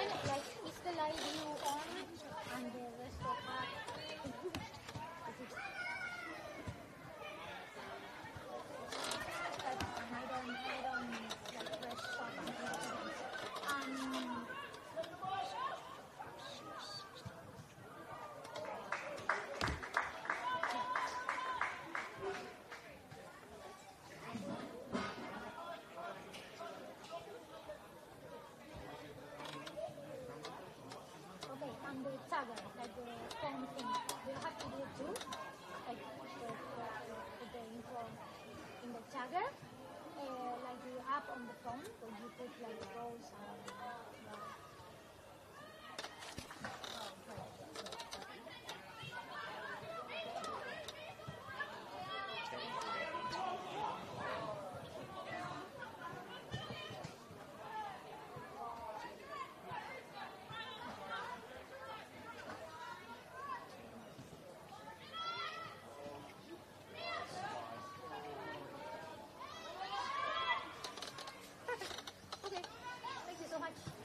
then, like, is the light view on and the rest of that? I don't like rest of okay, and the tagger, like the phone thing, do you have to do it too? Like the info in the tagger, like the app on the phone, where you put like those perfect. Okay, thank you so much.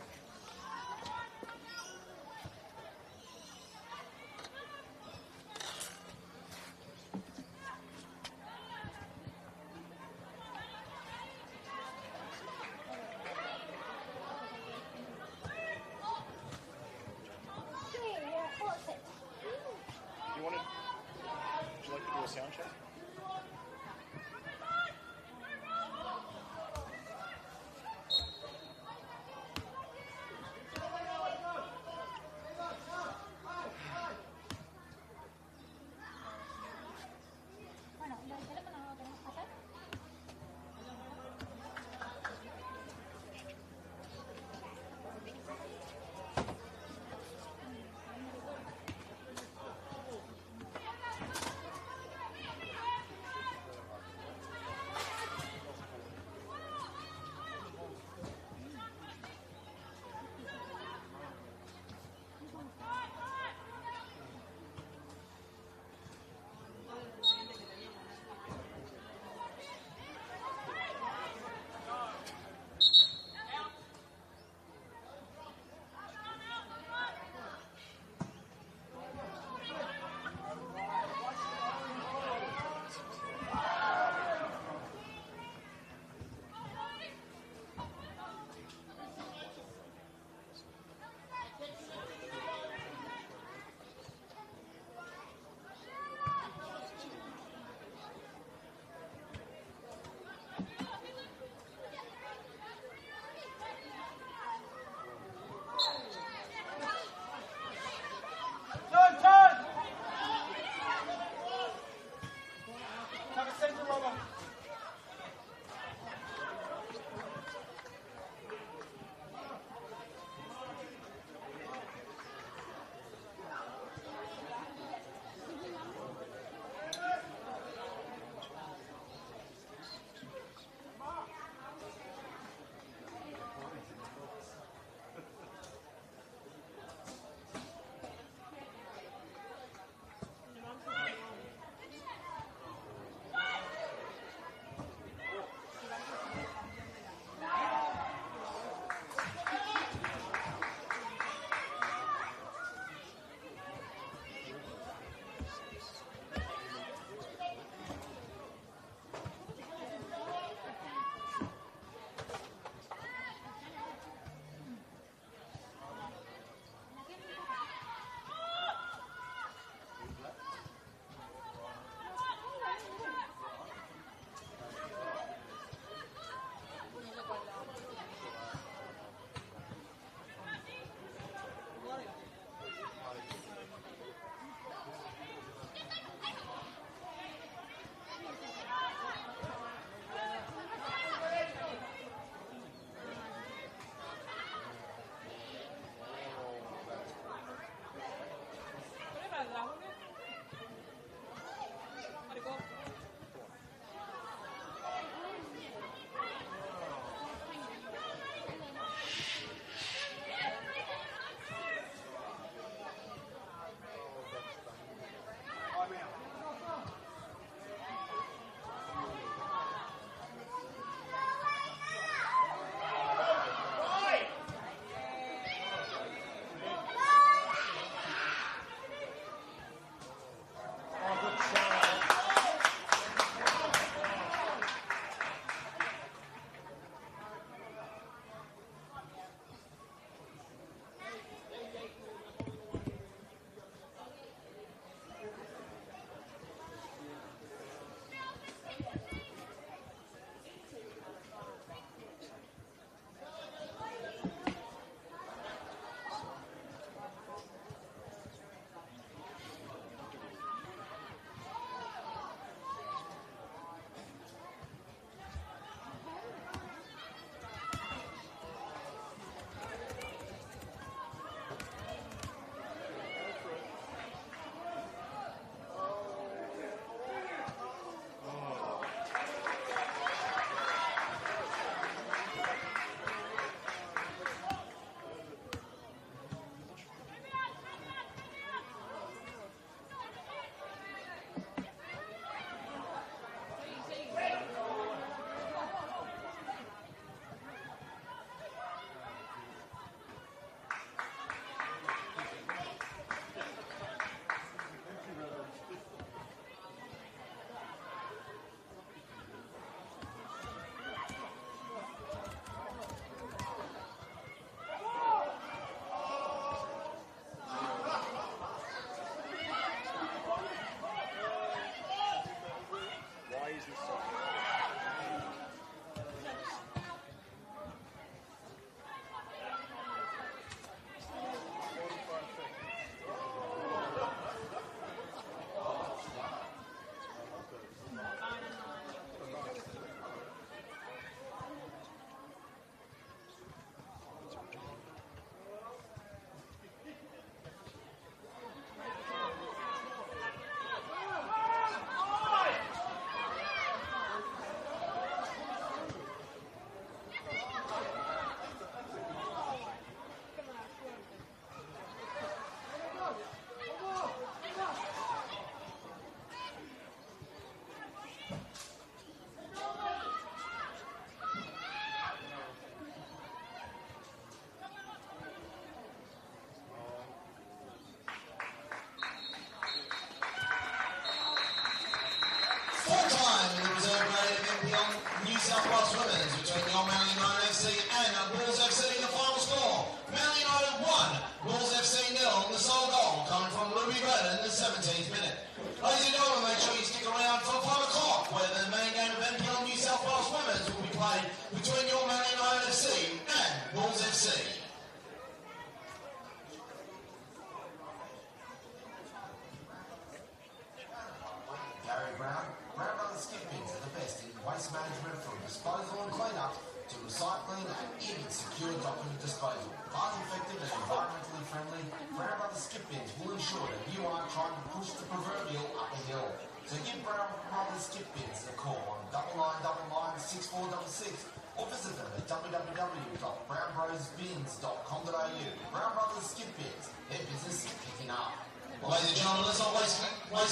Highly effective and environmentally friendly, Brown Brothers skip bins will ensure that you aren't trying to push the proverbial up a hill. So give Brown Brothers skip bins a call on 9999 6466 or visit them at www.brownbrosbins.com.au. Brown Brothers skip bins, their business is picking up. Well, ladies and gentlemen, let's not waste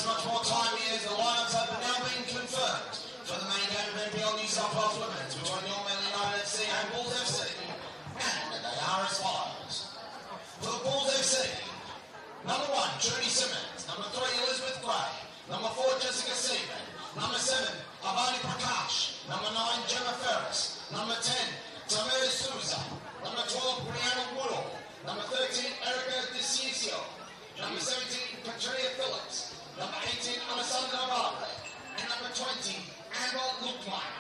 much more time here. The lineups have now been confirmed for the main game of NPL New South Wales Women's between Your Man United FC and Bulls FC. And they are as follows. For the Bulls FC, number 1, Trudy Simmons. Number 3, Elizabeth Gray. Number 4, Jessica Seaman. Number 7, Avani Prakash. Number 9, Gemma Ferris. Number 10, Tamara Souza. Number 12, Brianna Woodall. Number 13, Erica DeCiccio. Number 17, Katrina Phillips. Number 18, Alessandra Barbre. And number 20, Amber Lukman.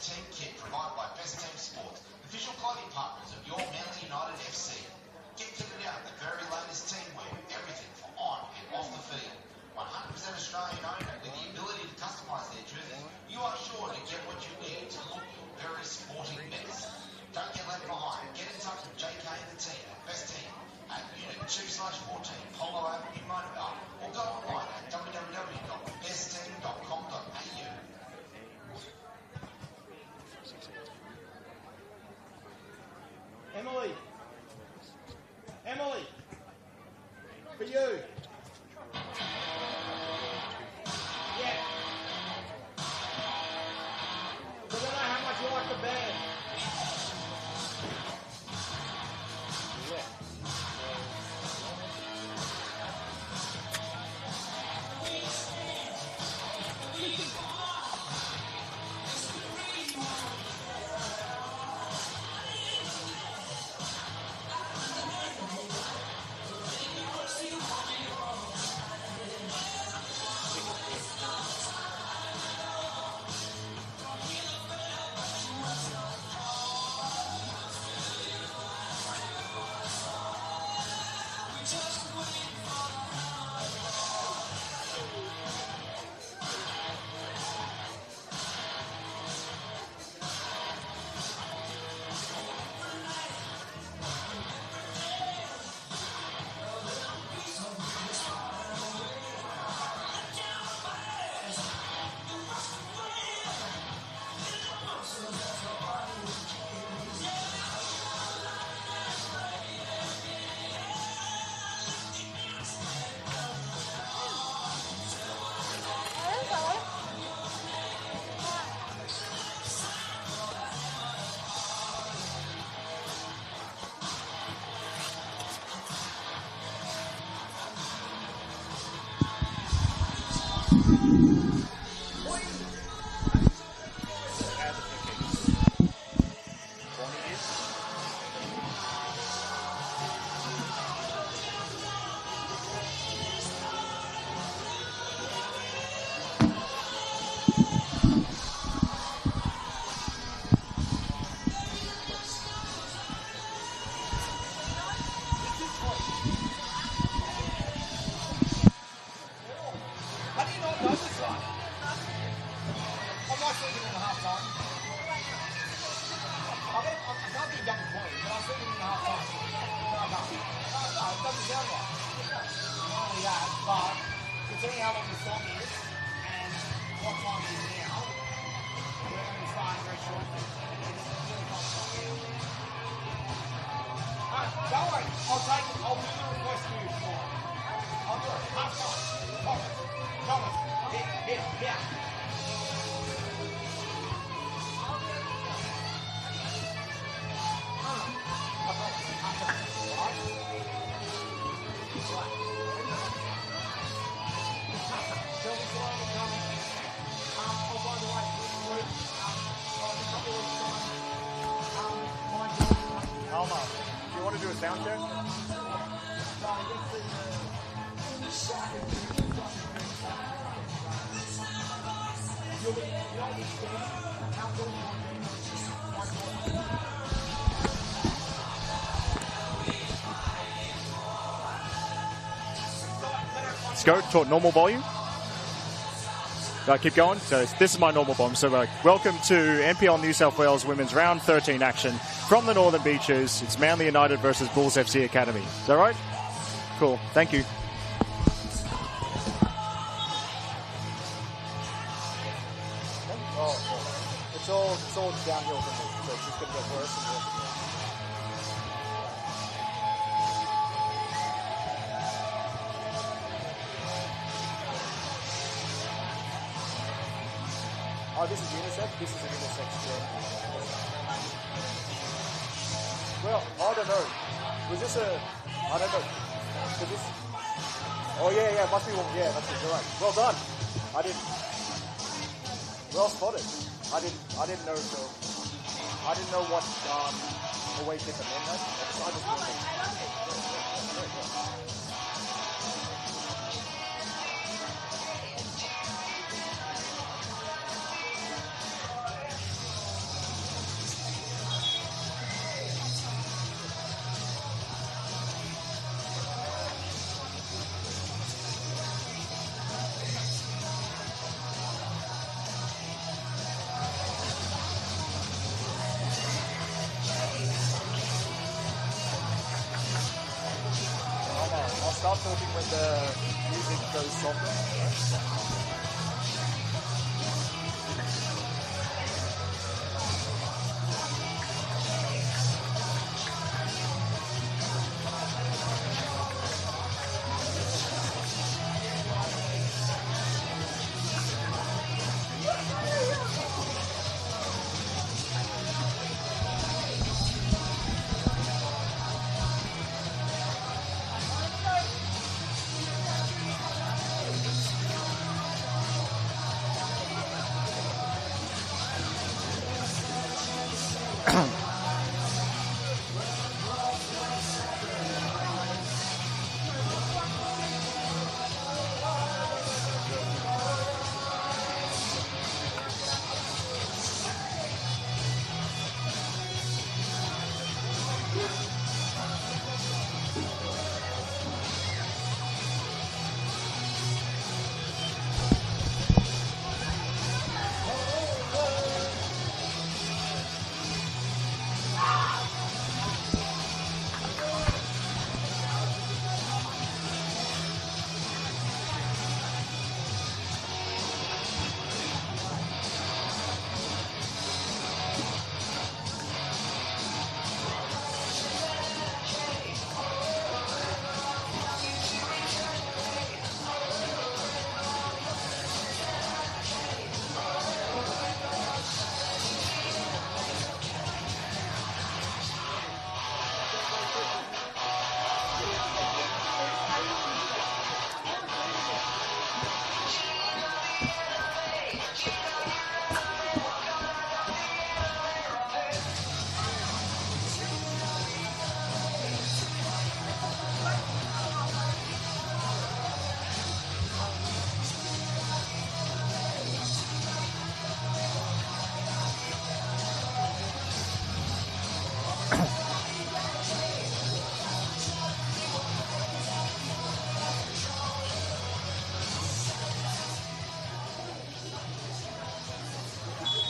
team kit provided by Best Team Sports, official clothing partners of your Manly United FC. Get kitted out in the very latest team wear, everything for on and off the field. 100% Australian owned and with the ability to customise their jerseys, you are sure to get what you need to look your very sporting best. Don't get left behind. Get in touch with JK and the team at Best Team at Unit 2/14 Polo Avenue Motorville or go online at www.bestteam.com.au. Emily, for you. Yeah. Because I know how much you like the band. Alma, do you want to do a sound check? Let's go to normal volume. Keep going. So this is my normal volume. So welcome to NPL New South Wales Women's Round 13 action from the Northern Beaches. It's Manly United versus Bulls FC Academy. Is that right? Cool. Thank you. It's all downhill from me. So it's just going to get worse and worse. Oh, this is unisex? This is a unisex shirt. Well, I don't know. Was this a... I don't know. So this... Oh, yeah, must be one. Yeah, that's it. You're right. Well done. I didn't... Well spotted. I didn't know, so... I didn't know what away kick the men had. I just wanted start talking when the music goes softer.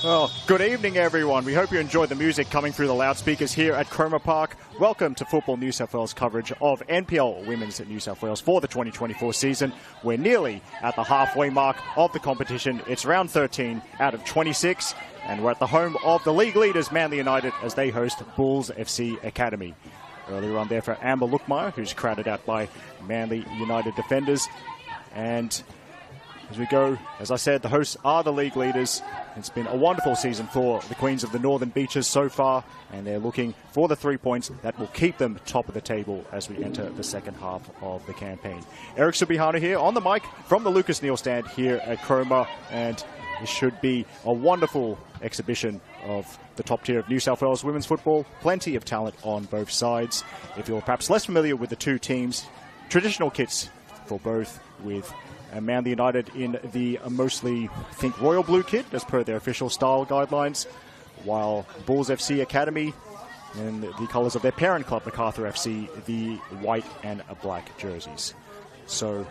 Well, good evening, everyone. We hope you enjoyed the music coming through the loudspeakers here at Cromer Park. Welcome to Football New South Wales coverage of NPL Women's at New South Wales for the 2024 season. We're nearly at the halfway mark of the competition. It's round 13 out of 26, and we're at the home of the league leaders, Manly United, as they host Bulls FC Academy. Earlier on there for Amber Lookmeyer, who's crowded out by Manly United defenders. And as we go, as I said, the hosts are the league leaders. It's been a wonderful season for the Queens of the Northern Beaches so far, and they're looking for the 3 points that will keep them top of the table as we enter the second half of the campaign. Eric Subihana here on the mic from the Lucas Neal stand here at Cromer, and this should be a wonderful exhibition of the top tier of New South Wales women's football. Plenty of talent on both sides. If you're perhaps less familiar with the two teams, traditional kits for both, with Manly United in the mostly, I think, royal blue kit as per their official style guidelines, while Bulls FC Academy in the colours of their parent club, MacArthur FC, the white and black jerseys. So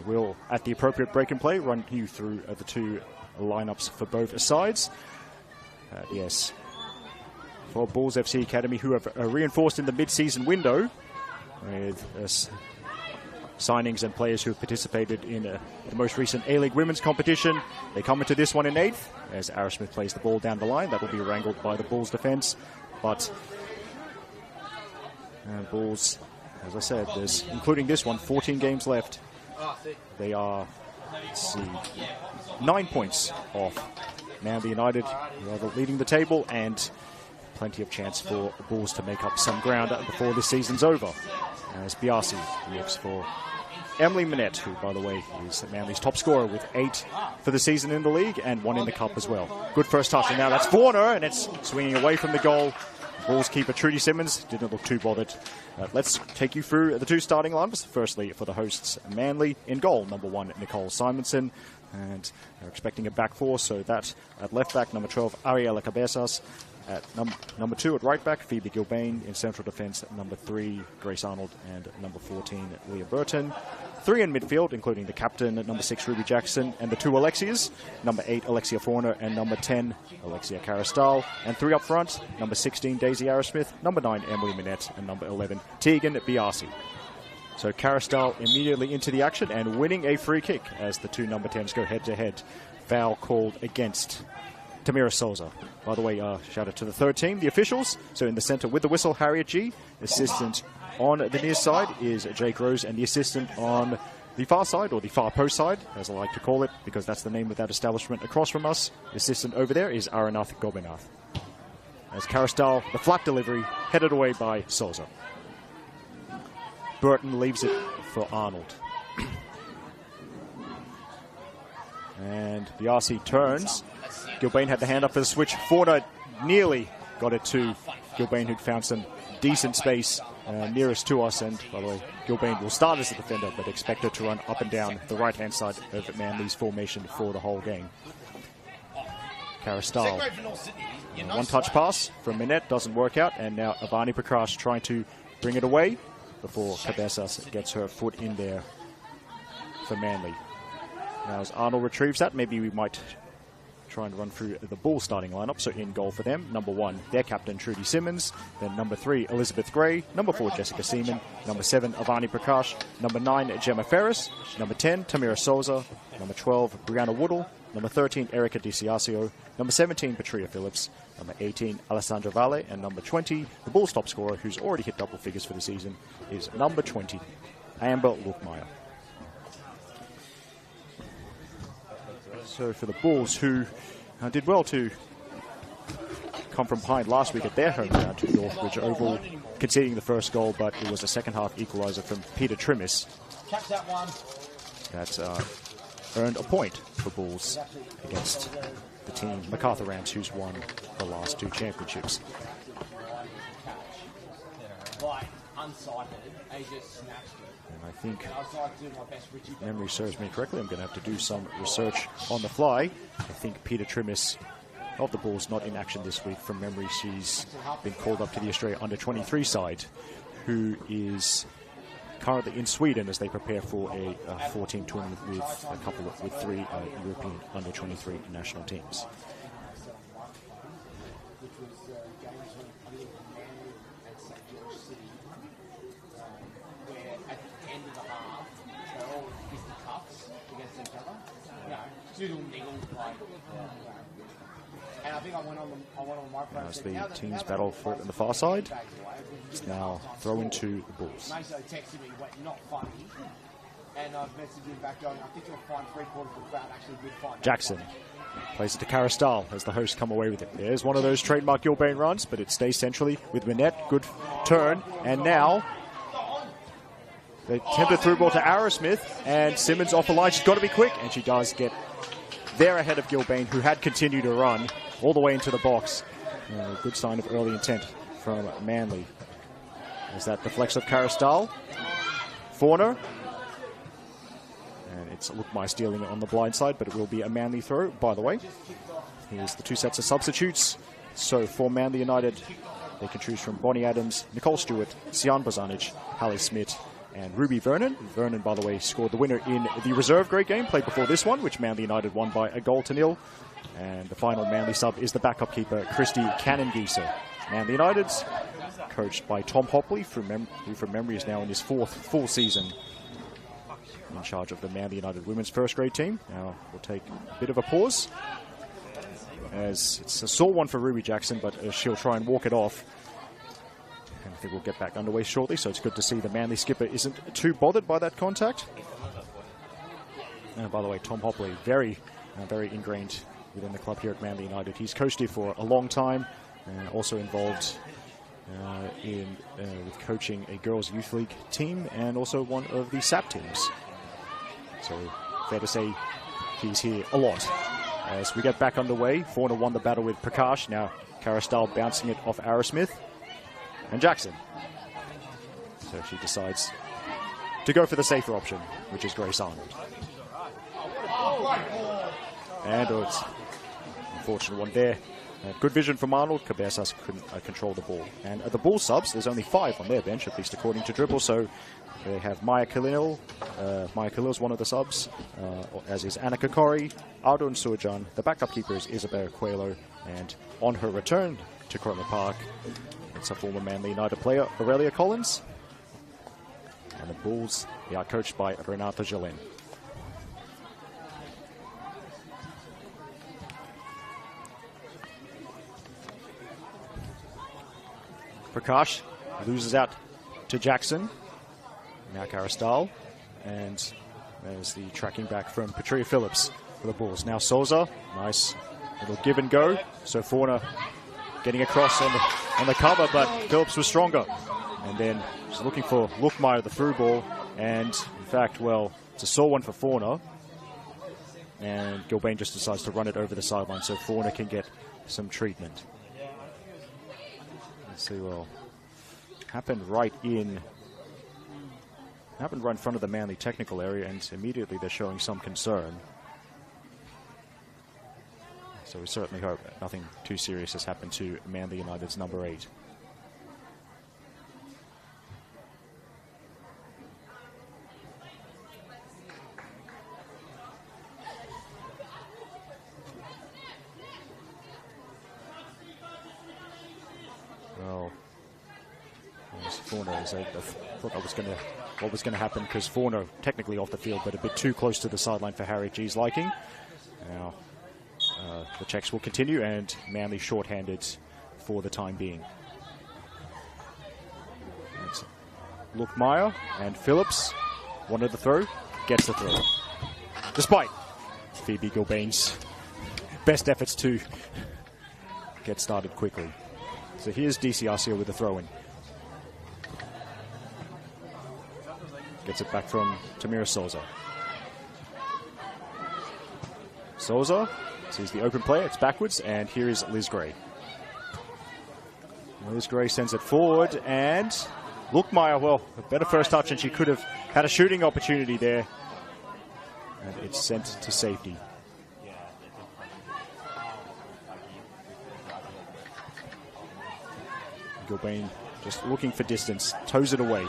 we'll, at the appropriate break and play, run you through the two lineups for both sides. Yes, for Bulls FC Academy, who have reinforced in the mid-season window with signings and players who have participated in the most recent A-League women's competition. They come into this one in 8th as Arrowsmith plays the ball down the line. That will be wrangled by the Bulls defence. But Bulls, as I said, there's, including this one, 14 games left. They are, let's see, 9 points off Manly United, who are leading the table, and plenty of chance for the Bulls to make up some ground before this season's over. As Biasi looks for Emily Minette, who, by the way, is Manly's top scorer with 8 for the season in the league and 1 in the cup as well. Good first touch, and now that's Warner, and it's swinging away from the goal. Bulls keeper Trudy Simmons didn't look too bothered. Let's take you through the two starting lineups. Firstly, for the hosts, Manly in goal, number 1, Nicole Simonson. And they're expecting a back 4, so that at left back, number 12, Ariela Cabezas. At number 2 at right back, Phoebe Gilbane. In central defence, number 3, Grace Arnold, and number 14, Leah Burton. 3 in midfield, including the captain at number 6, Ruby Jackson, and the 2 Alexias, number 8, Alexia Forner, and number 10, Alexia Carastal. And 3 up front, number 16, Daisy Arrowsmith, number 9, Emily Minette, and number 11, Tegan Biasi. So Carastal immediately into the action and winning a free kick as the two number 10s go head-to-head. Foul called against Tamira Souza. By the way, shout out to the third team, the officials. So in the centre with the whistle, Harriet G. Assistant on the near side is Jake Rose, and the assistant on the far side, or the far post side, as I like to call it, because that's the name of that establishment across from us. The assistant over there is Aranath Gobinath. As Carastal, the flat delivery, headed away by Souza. Burton leaves it for Arnold. And the RC turns. Gilbane had the hand up for the switch. Forner nearly got it to Gilbane, who'd found some decent space nearest to us. And by the way, Gilbane will start as a defender, but expect her to run up and down the right-hand side of Manly's formation for the whole game. Carastal. One-touch pass from Minette doesn't work out, and now Avani Prakash trying to bring it away before Cabezas gets her foot in there for Manly. Now as Arnold retrieves that, maybe we might try and run through the Bulls starting lineup. So in goal for them, number 1, their captain Trudy Simmons, then number 3, Elizabeth Gray, number 4, Jessica Seaman, number 7, Avani Prakash, number 9, Gemma Ferris, number 10, Tamira Souza, number 12, Brianna Woodall, number 13, Erica DiCiasio, number 17, Patria Phillips, number 18, Alessandra Valle, and number 20, the Bulls top scorer, who's already hit double figures for the season, is number 20, Amber Lukmeyer. So for the Bulls, who did well to come from behind last week at their home ground to Northbridge Oval, conceding the first goal, but it was a second-half equaliser from Peter Trimmis that earned a point for Bulls against the team MacArthur Rams, who's won the last 2 championships. And I think, if memory serves me correctly, I'm going to have to do some research on the fly. I think Peter Trimmis of the Bulls not in action this week. From memory, she's been called up to the Australia under-23 side, who is currently in Sweden as they prepare for a 14 tournament with 3 European under-23 national teams. As the teams battle for it on the far side, it's now throw into the Bulls. Jackson plays it to Carastal as the hosts come away with it. There's one of those trademark Gilbane runs, but it stays centrally with Minette. Good turn, and now they attempt a through ball to Arrowsmith, and Simmons off the line. She's got to be quick, and she does get there ahead of Gilbane, who had continued to run all the way into the box. A good sign of early intent from Manly. As that deflects of Carastal. Forner. And it's Lukmai stealing it on the blind side, but it will be a Manly throw, by the way. Here's the 2 sets of substitutes. So for Manly United, they can choose from Bonnie Adams, Nicole Stewart, Sian Bozanic, Hallie Smith, and Ruby Vernon. Vernon, by the way, scored the winner in the reserve grade game played before this one, which Manly United won by 1-0. And the final Manly sub is the backup keeper, Christy Cannongieser. Manly United's coached by Tom Hopley, who from memory is now in his 4th full season in charge of the Manly United women's first grade team. Now we'll take a bit of a pause, as it's a sore one for Ruby Jackson, but she'll try and walk it off. And I think we'll get back underway shortly, so it's good to see the Manly skipper isn't too bothered by that contact. And by the way, Tom Hopley, very ingrained within the club here at Manly United. He's coached here for a long time, also involved with coaching a girls' youth league team and also one of the SAP teams. So fair to say he's here a lot. As we get back underway, Fauna won the battle with Prakash. Now Carastal bouncing it off Arrowsmith and Jackson. So she decides to go for the safer option, which is Grace Arnold. And it's an unfortunate one there. Good vision from Arnold. Cabezas couldn't control the ball. And the Bull subs, there's only 5 on their bench, at least according to Dribble. So they have Maya Khalil. Maya Khalil's one of the subs, as is Anna Kokori, Ardon Surjan. The backup keeper is Isabella Coelho. And on her return to Cromer Park, it's a former Manly United player, Aurelia Collins. And the Bulls, they are coached by Renata Jolin. Prakash loses out to Jackson. Now Karastal. And there's the tracking back from Petria Phillips for the Bulls. Now Souza. Nice little give and go. So Fauna getting across on the cover, but Phillips was stronger. And then she's looking for Lookmeyer, the through ball. And in fact, well, it's a sore one for Fauna. And Gilbane just decides to run it over the sideline so Fauna can get some treatment. Let's see, well, happened right in front of the Manly technical area, and immediately they're showing some concern. So we certainly hope nothing too serious has happened to Manly United's number 8. Well, Forno, I thought that was what was going to happen, because Forno technically off the field, but a bit too close to the sideline for Harriet G's liking. Now the checks will continue, and Manly short-handed for the time being. It's Lookmeyer and Phillips wanted the throw, gets the throw, despite Phoebe Gilbane's best efforts to get started quickly. So here's DiCiascio with the throw-in. Gets it back from Tamira Souza. Souza sees the open player, it's backwards, and here is Liz Gray. Liz Gray sends it forward, and Lookmeyer, well, a better first touch, and she could have had a shooting opportunity there. And it's sent to safety. Gilbane just looking for distance, toes it away.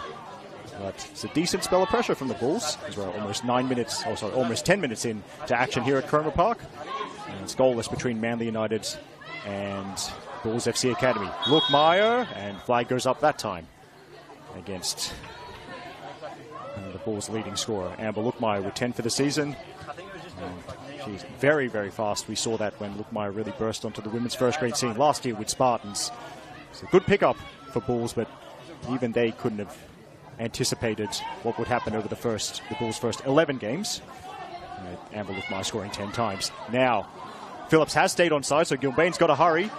But it's a decent spell of pressure from the Bulls, as we're almost 9 minutes, oh sorry, almost 10 minutes in to action here at Cromer Park. And it's goalless between Manly United and Bulls FC Academy. Lookmeyer, and flag goes up that time against the Bulls' leading scorer, Amber Lookmeyer, with 10 for the season. And she's very, very fast. We saw that when Lookmeyer really burst onto the women's first grade scene last year with Spartans. It's a good pickup for Bulls, but even they couldn't have anticipated what would happen over the Bulls' first 11 games. Amber Lookmeyer scoring 10 times. Now, Phillips has stayed on side, so Gilbane's got to hurry.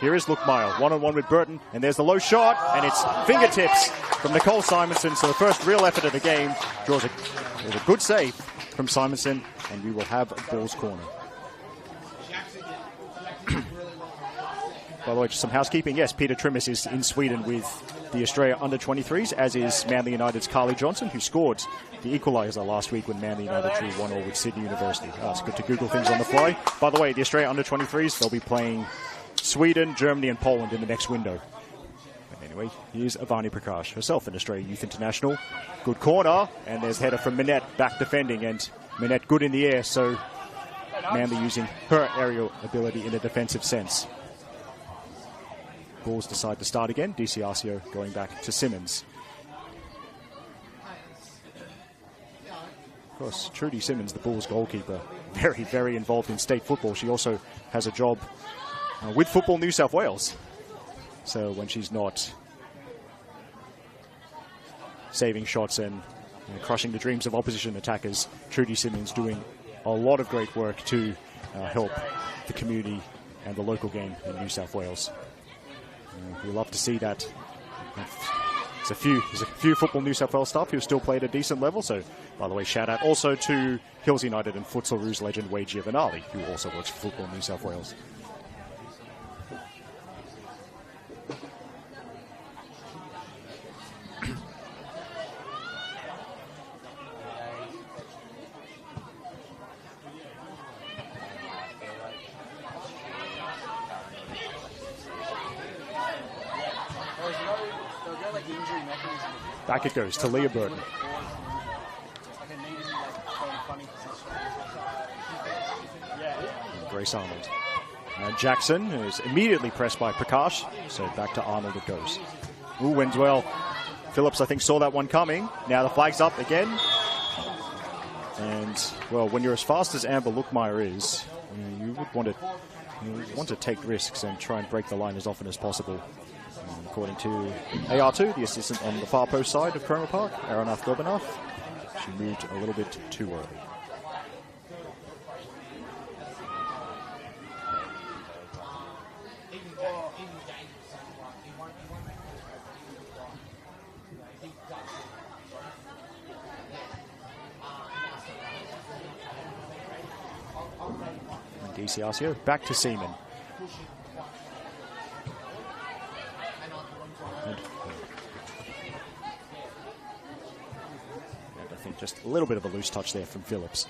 Here is Lookmeyer, one-on-one with Burton, and there's the low shot, and it's fingertips from Nicole Simonson. So the first real effort of the game draws a good save from Simonson, and we will have a Bulls corner. By the way, just some housekeeping. Yes, Peter Trimmis is in Sweden with the Australia under-23s, as is Manly United's Carly Johnson, who scored the equaliser last week when Manly United drew 1-1 with Sydney University. It's good to Google things on the fly. By the way, the Australia under-23s, they'll be playing Sweden, Germany and Poland in the next window. But anyway, here's Avani Prakash, herself an Australia Youth International. Good corner, and there's header from Minette back defending, and Minette good in the air, so Manly using her aerial ability in a defensive sense. Bulls decide to start again. DiCiascio going back to Simmons. Of course, Trudy Simmons, the Bulls goalkeeper, very, very involved in state football. She also has a job with Football New South Wales. So when she's not saving shots and crushing the dreams of opposition attackers, Trudy Simmons doing a lot of great work to help the community and the local game in New South Wales. We love to see that. There's a few Football New South Wales staff who still play at a decent level. So, by the way, shout out also to Hills United and Futsal Roos legend Wade Giovanali, who also works for Football New South Wales. Back it goes to Leah Burton. Grace Arnold. And Jackson is immediately pressed by Prakash, so back to Arnold it goes. Ooh, wins well. Phillips, I think, saw that one coming. Now the flag's up again. And, well, when you're as fast as Amber Lookmeyer is, you would want to take risks and try and break the line as often as possible. According to AR2, the assistant on the far post side of Chroma Park, Aranath Gobanath, she moved a little bit too early. DCRCO back to Seaman. And I think just a little bit of a loose touch there from Phillips.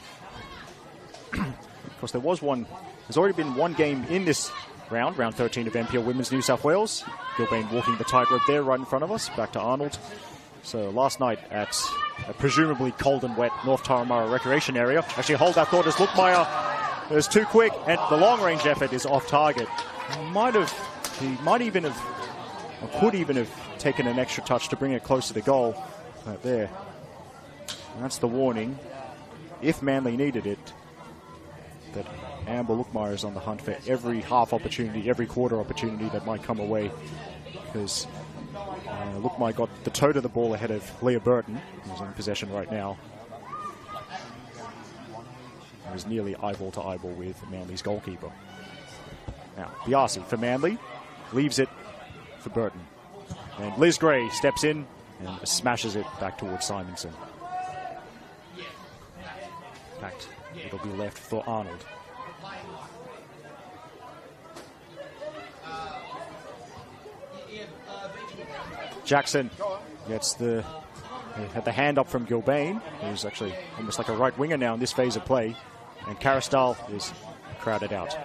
Of course, there's already been one game in this round 13 of NPL Women's New South Wales. Gilbane walking the tightrope there right in front of us. Back to Arnold. So last night at a presumably cold and wet North Taramara recreation area. Actually, hold that thought as Lookmeyer is too quick, and the long-range effort is off target. He might even have, or could even have taken an extra touch to bring it closer to goal. Right there. And that's the warning, if Manly needed it, that Amber Lookmeyer is on the hunt for every half opportunity, every quarter opportunity that might come away. Because Lookmeyer got the toe to the ball ahead of Leah Burton, who's in possession right now. He was nearly eyeball to eyeball with Manly's goalkeeper. Now, Biasi for Manly, leaves it for Burton. And Liz Gray steps in and smashes it back towards Simonson. In fact, it'll be left for Arnold. Jackson gets had the hand up from Gilbane, who's actually almost like a right winger now in this phase of play. And Carristal is crowded out.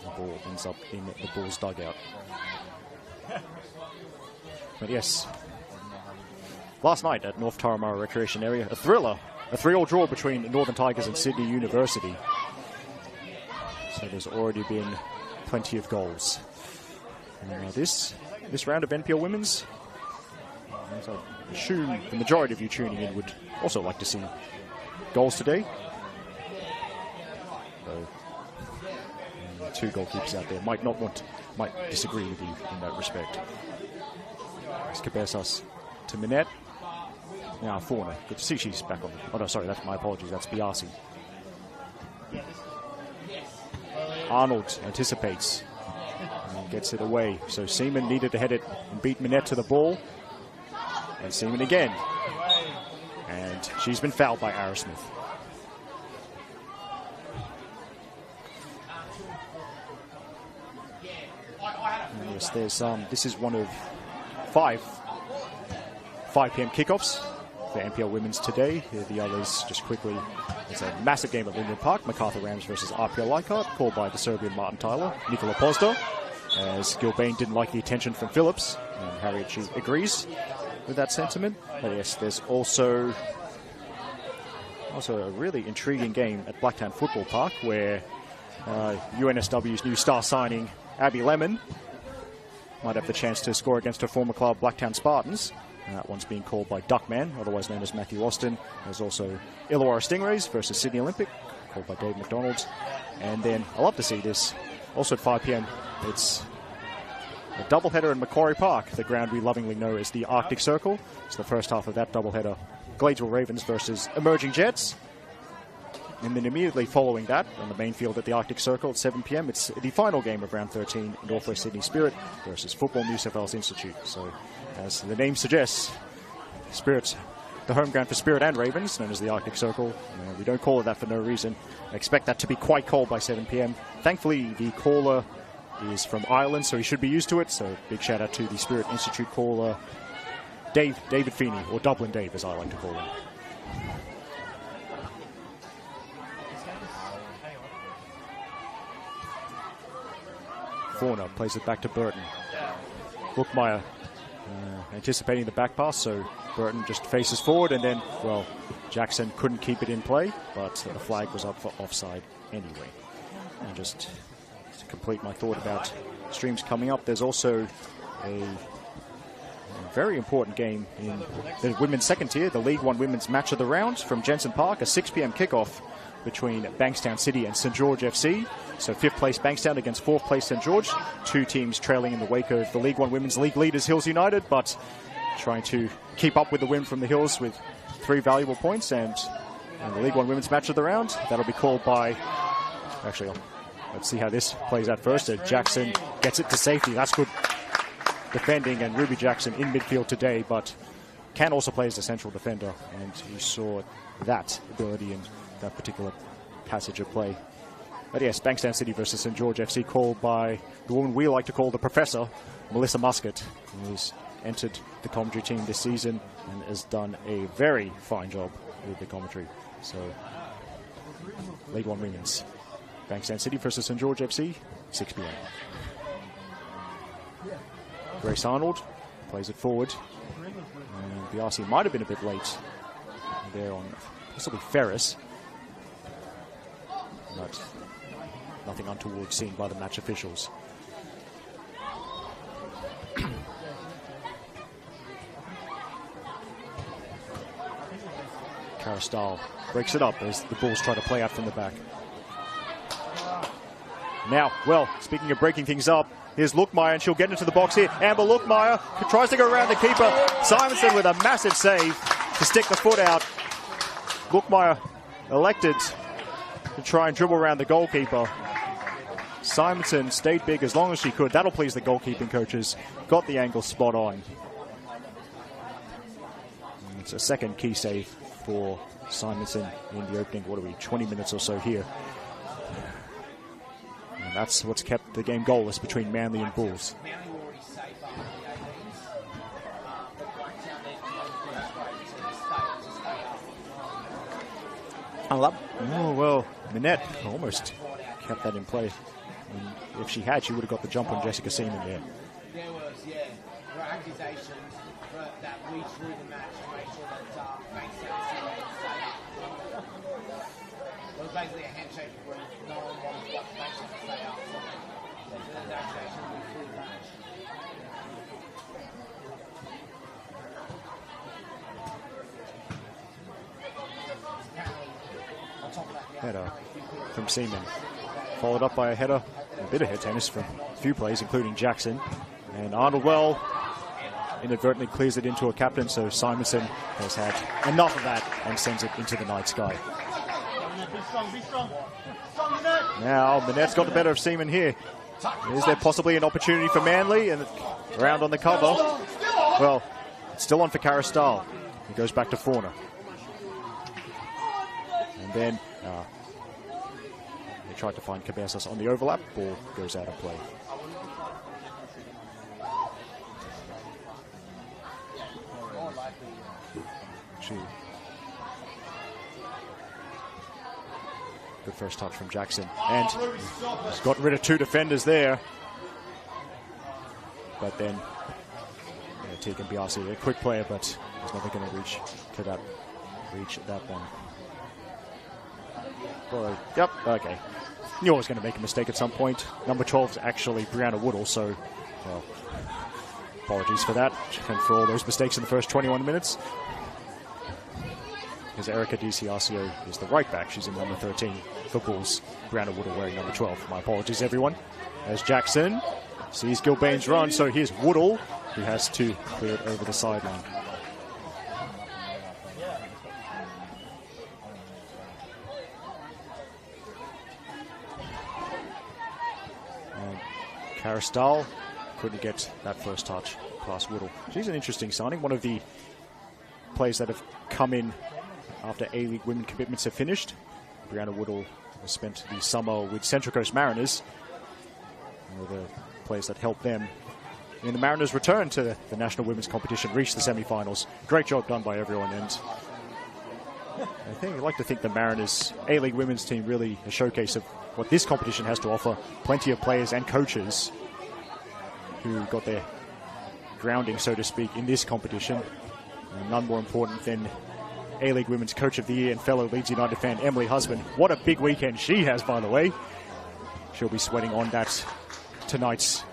The ball ends up in the Bulls' dugout. But yes, last night at North Taramara Recreation Area, a thriller, a 3-3 draw between Northern Tigers and Sydney University. So there's already been plenty of goals. And this round of NPL Women's, I assume the majority of you tuning in would also like to see goals today. So, two goalkeepers out there might disagree with you in that respect. It's Cabezas to Minette. Now Fauna. Good to see she's back on. Oh no, sorry, that's my apologies. That's Biasi. Arnold anticipates and gets it away. So Seaman needed to head it and beat Minette to the ball. And Seaman again. And she's been fouled by Arrowsmith. Yes, there's this is one of 5 p.m. kickoffs for NPL Women's today. The others, just quickly, it's a massive game at Linwood Park. MacArthur Rams versus RPL Leichhardt, called by the Serbian Martin Tyler, Nikola Pozda, as Gilbane didn't like the attention from Phillips, and Harriet, she agrees with that sentiment. But yes, there's also a really intriguing game at Blacktown Football Park, where UNSW's new star signing, Abby Lemon, might have the chance to score against her former club, Blacktown Spartans. And that one's being called by Duckman, otherwise known as Matthew Austin. There's also Illawarra Stingrays versus Sydney Olympic, called by Dave McDonald. And then, I love to see this, also at 5 p.m, it's a doubleheader in Macquarie Park, the ground we lovingly know as the Arctic Circle. It's the first half of that doubleheader, Gladesville Ravens versus Emerging Jets. And then immediately following that, on the main field at the Arctic Circle at 7 p.m, it's the final game of round 13, Northwest Sydney Spirit versus Football New South Wales Institute. So, as the name suggests, Spirit's the home ground for Spirit and Ravens, known as the Arctic Circle. We don't call it that for no reason. I expect that to be quite cold by 7 p.m. Thankfully, the caller is from Ireland, so he should be used to it. So, big shout out to the Spirit Institute caller, David Feeney, or Dublin Dave, as I like to call him. Fauna plays it back to Burton. Lookmeyer anticipating the back pass, so Burton just faces forward, and then, well, Jackson couldn't keep it in play, but the flag was up for offside anyway. And just complete my thought about streams coming up, there's also a very important game in the women's second tier, the League One Women's Match of the Round from Jensen Park, a 6 p.m. kickoff between Bankstown City and St George FC. So 5th place Bankstown against 4th place St George. 2 teams trailing in the wake of the League One Women's League leaders Hills United, but trying to keep up with the win from the Hills with 3 valuable points. And the League One Women's Match of the Round, that'll be called by... Actually, let's see how this plays out first. Jackson gets it to safety. That's good defending, and Ruby Jackson in midfield today, but can also play as a central defender, and you saw that ability in that particular passage of play. But yes, Bankstown City versus St George FC, called by the woman we like to call the Professor, Melissa Muscat, who's entered the commentary team this season and has done a very fine job with the commentary. So, League One Women's, Bankstown City versus St George FC, 6 p.m. Grace Arnold plays it forward. And Biasi might have been a bit late there on possibly Ferris. But nothing untoward seen by the match officials. Carastal breaks it up as the Bulls try to play out from the back. Now, well, speaking of breaking things up, here's Lookmeyer, and she'll get into the box here. Amber Lookmeyer tries to go around the keeper. Simonson with a massive save to stick the foot out. Lookmeyer elected to try and dribble around the goalkeeper. Simonson stayed big as long as she could. That'll please the goalkeeping coaches. Got the angle spot on. And it's a second key save for Simonson in the opening, 20 minutes or so here. And that's what's kept the game goalless between Manly and Bulls. Oh, well, Minette almost kept that in play. And if she had, she would have got the jump on Jessica Seaman there. There was, there were accusations that we threw the match to make sure that Bankstown stayed. It was basically a handshake where no one wanted Bankstown to stay up. So there's an accusation we threw the match. Header from Seaman. Followed up by a header, a bit of head tennis from a few plays, including Jackson. And Arnold well inadvertently clears it into a captain, so Simonson has had enough of that and sends it into the night sky. Now Minette's got the better of Seaman here. Is there possibly an opportunity for Manly? And around on the cover. Well, it's still on for Carastal. He goes back to Fauna. And then they tried to find Cabezas on the overlap. Ball goes out of play. Good first touch from Jackson. And he's gotten rid of 2 defenders there. But then Tegan Biasi, a quick player, but he's never going to reach that one. Well, yep, okay. Knew I was going to make a mistake at some point. Number 12 is actually Brianna Woodall, so, well, apologies for that and for all those mistakes in the first 21 minutes. Because Erica DiCiascio is the right back. She's in number 13 for Bulls. Brianna Woodall wearing number 12. My apologies, everyone. As Jackson sees Gilbane's run, so here's Woodall, who has to clear it over the sideline. Carastal couldn't get that first touch past Woodall. She's an interesting signing. One of the players that have come in after A-League women commitments have finished. Brianna Woodall has spent the summer with Central Coast Mariners. One of the players that helped them in the Mariners' return to the national women's competition, reached the semi-finals. Great job done by everyone. And I'd like to think the Mariners A-League women's team really a showcase of what this competition has to offer. Plenty of players and coaches who got their grounding, so to speak, in this competition. And none more important than A-League Women's Coach of the Year and fellow Leeds United fan Emily Husband. What a big weekend she has, by the way. she'll be sweating on that tonight's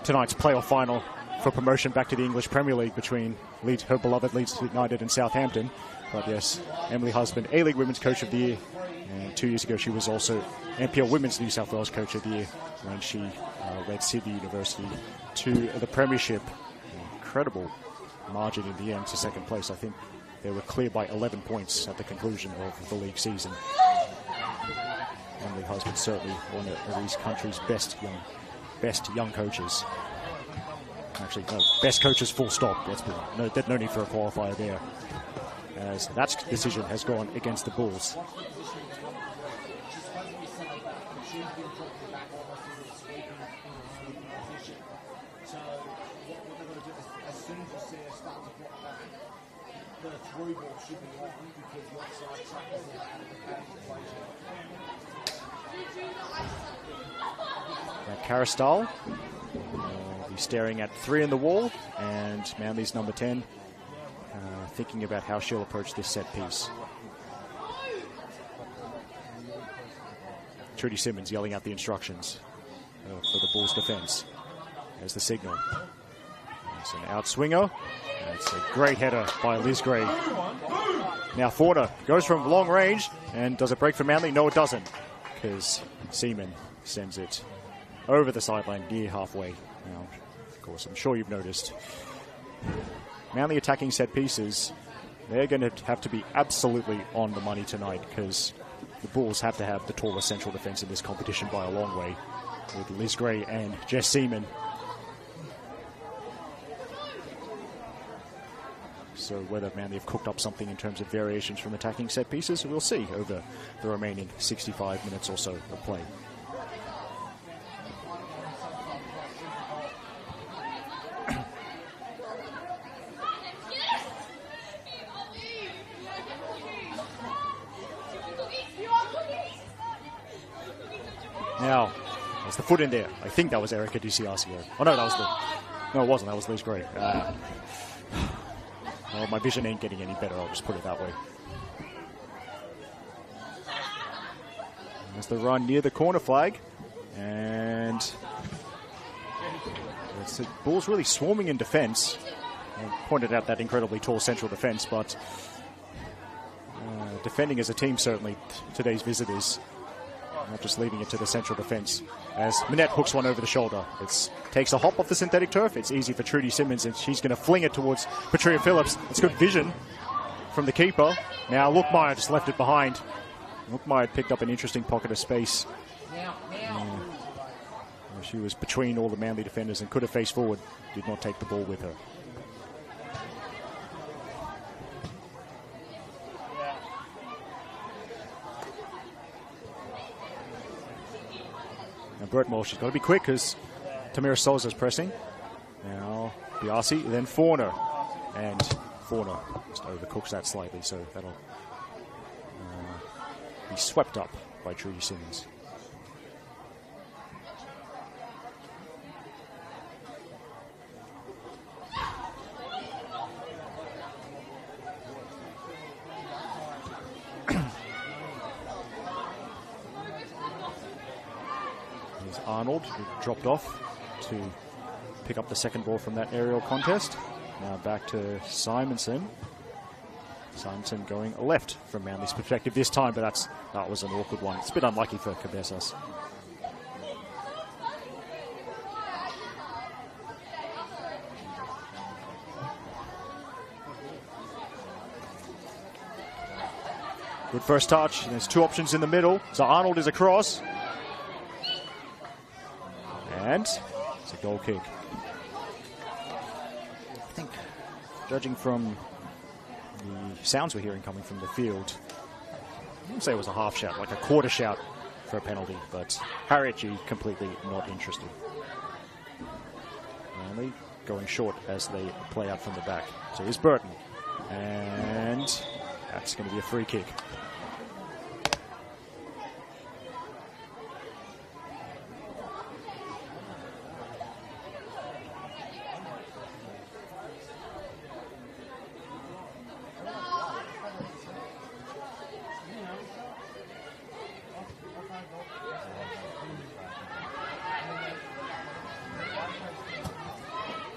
playoff final for promotion back to the English Premier League between her beloved Leeds United and Southampton. But yes, Emily Husband, A-League Women's Coach of the Year. And 2 years ago, she was also NPL Women's New South Wales Coach of the Year when she led Sydney University to the Premiership. Incredible margin in the end to second place. I think they were clear by 11 points at the conclusion of the league season. Emily Husband certainly one of these country's best young coaches. Actually, no, best coaches full stop. No need for a qualifier there, as that decision has gone against the Bulls. Now Caristal will be staring at 3 in the wall, and Manly's number 10 thinking about how she'll approach this set piece. Trudy Simmons yelling out the instructions for the Bulls' defence as the signal. It's an outswinger. It's a great header by Liz Gray. Now Forder goes from long range, and does it break for Manly? No, it doesn't, because Seaman sends it over the sideline near halfway. Now, of course, I'm sure you've noticed, Manly attacking set pieces, they're going to have to be absolutely on the money tonight, because the Bulls have to have the tallest central defence in this competition by a long way, with Liz Gray and Jess Seaman. So whether Manly have cooked up something in terms of variations from attacking set pieces, we'll see over the remaining 65 minutes or so of play. Now, there's the foot in there. I think that was Erica DiCiascio. Oh no, no, it wasn't. That was Liz Gray. Well, my vision ain't getting any better, I'll just put it that way. There's the run near the corner flag. And it's the Bulls really swarming in defence. I pointed out that incredibly tall central defence, but defending as a team, certainly, today's visitors. Not just leaving it to the central defence. As Minette hooks one over the shoulder. It takes a hop off the synthetic turf. It's easy for Trudy Simmons, and she's going to fling it towards Patria Phillips. It's good vision from the keeper. Now Lookmeyer just left it behind. Lookmeyer picked up an interesting pocket of space. She was between all the Manly defenders and could have faced forward. Did not take the ball with her. Now Bertmore, she's got to be quick because Tamira Souza's pressing. Now Biasi, then Forner. And Forner just overcooks that slightly, so that'll be swept up by Trudy Simmons. Arnold, who dropped off to pick up the second ball from that aerial contest. Now back to Simonson. Simonson going left from Manly's perspective this time, but that was an awkward one. It's a bit unlucky for Cabezas. Good first touch. There's two options in the middle. So Arnold is across. And it's a goal kick. I think, judging from the sounds we're hearing coming from the field, I wouldn't say it was a half shout, like a quarter shout for a penalty, but Harriet G completely not interested. Only going short as they play out from the back. So here's Burton. And that's going to be a free kick.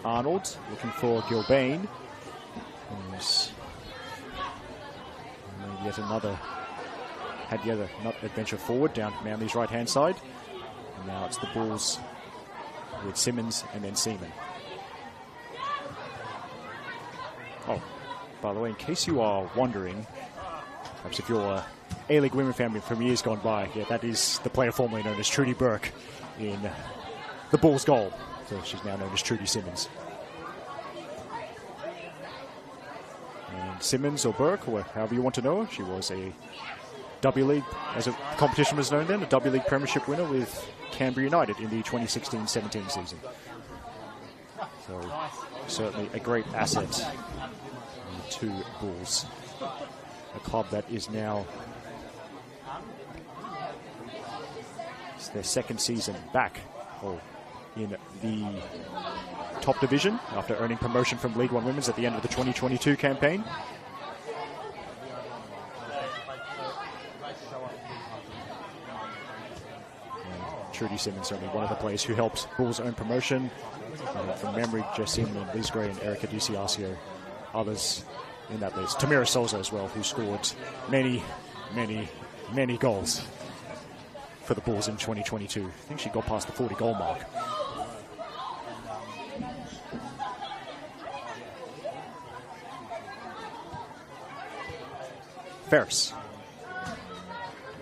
Arnold looking for Gilbane. Who's had yet another adventure forward down Manly's right-hand side. And now it's the Bulls with Simmons and then Seaman. Oh, by the way, in case you are wondering, perhaps if you're a A-League women family from years gone by, yeah, that is the player formerly known as Trudy Burke in the Bulls goal. So she's now known as Trudy Simmons. And Simmons or Burke, or however you want to know her, she was a W League, as a competition was known then, a W League Premiership winner with Canberra United in the 2016-17 season. So certainly a great asset to Bulls. A club that is now, it's their second season back in the top division after earning promotion from League One Women's at the end of the 2022 campaign. Trudy Simmons, certainly one of the players who helped Bulls earn promotion. From memory, Jess Seaman, Liz Gray and Erica DiCiascio, others in that list. Tamira Souza as well, who scored many goals for the Bulls in 2022. I think she got past the 40-goal mark. Ferris.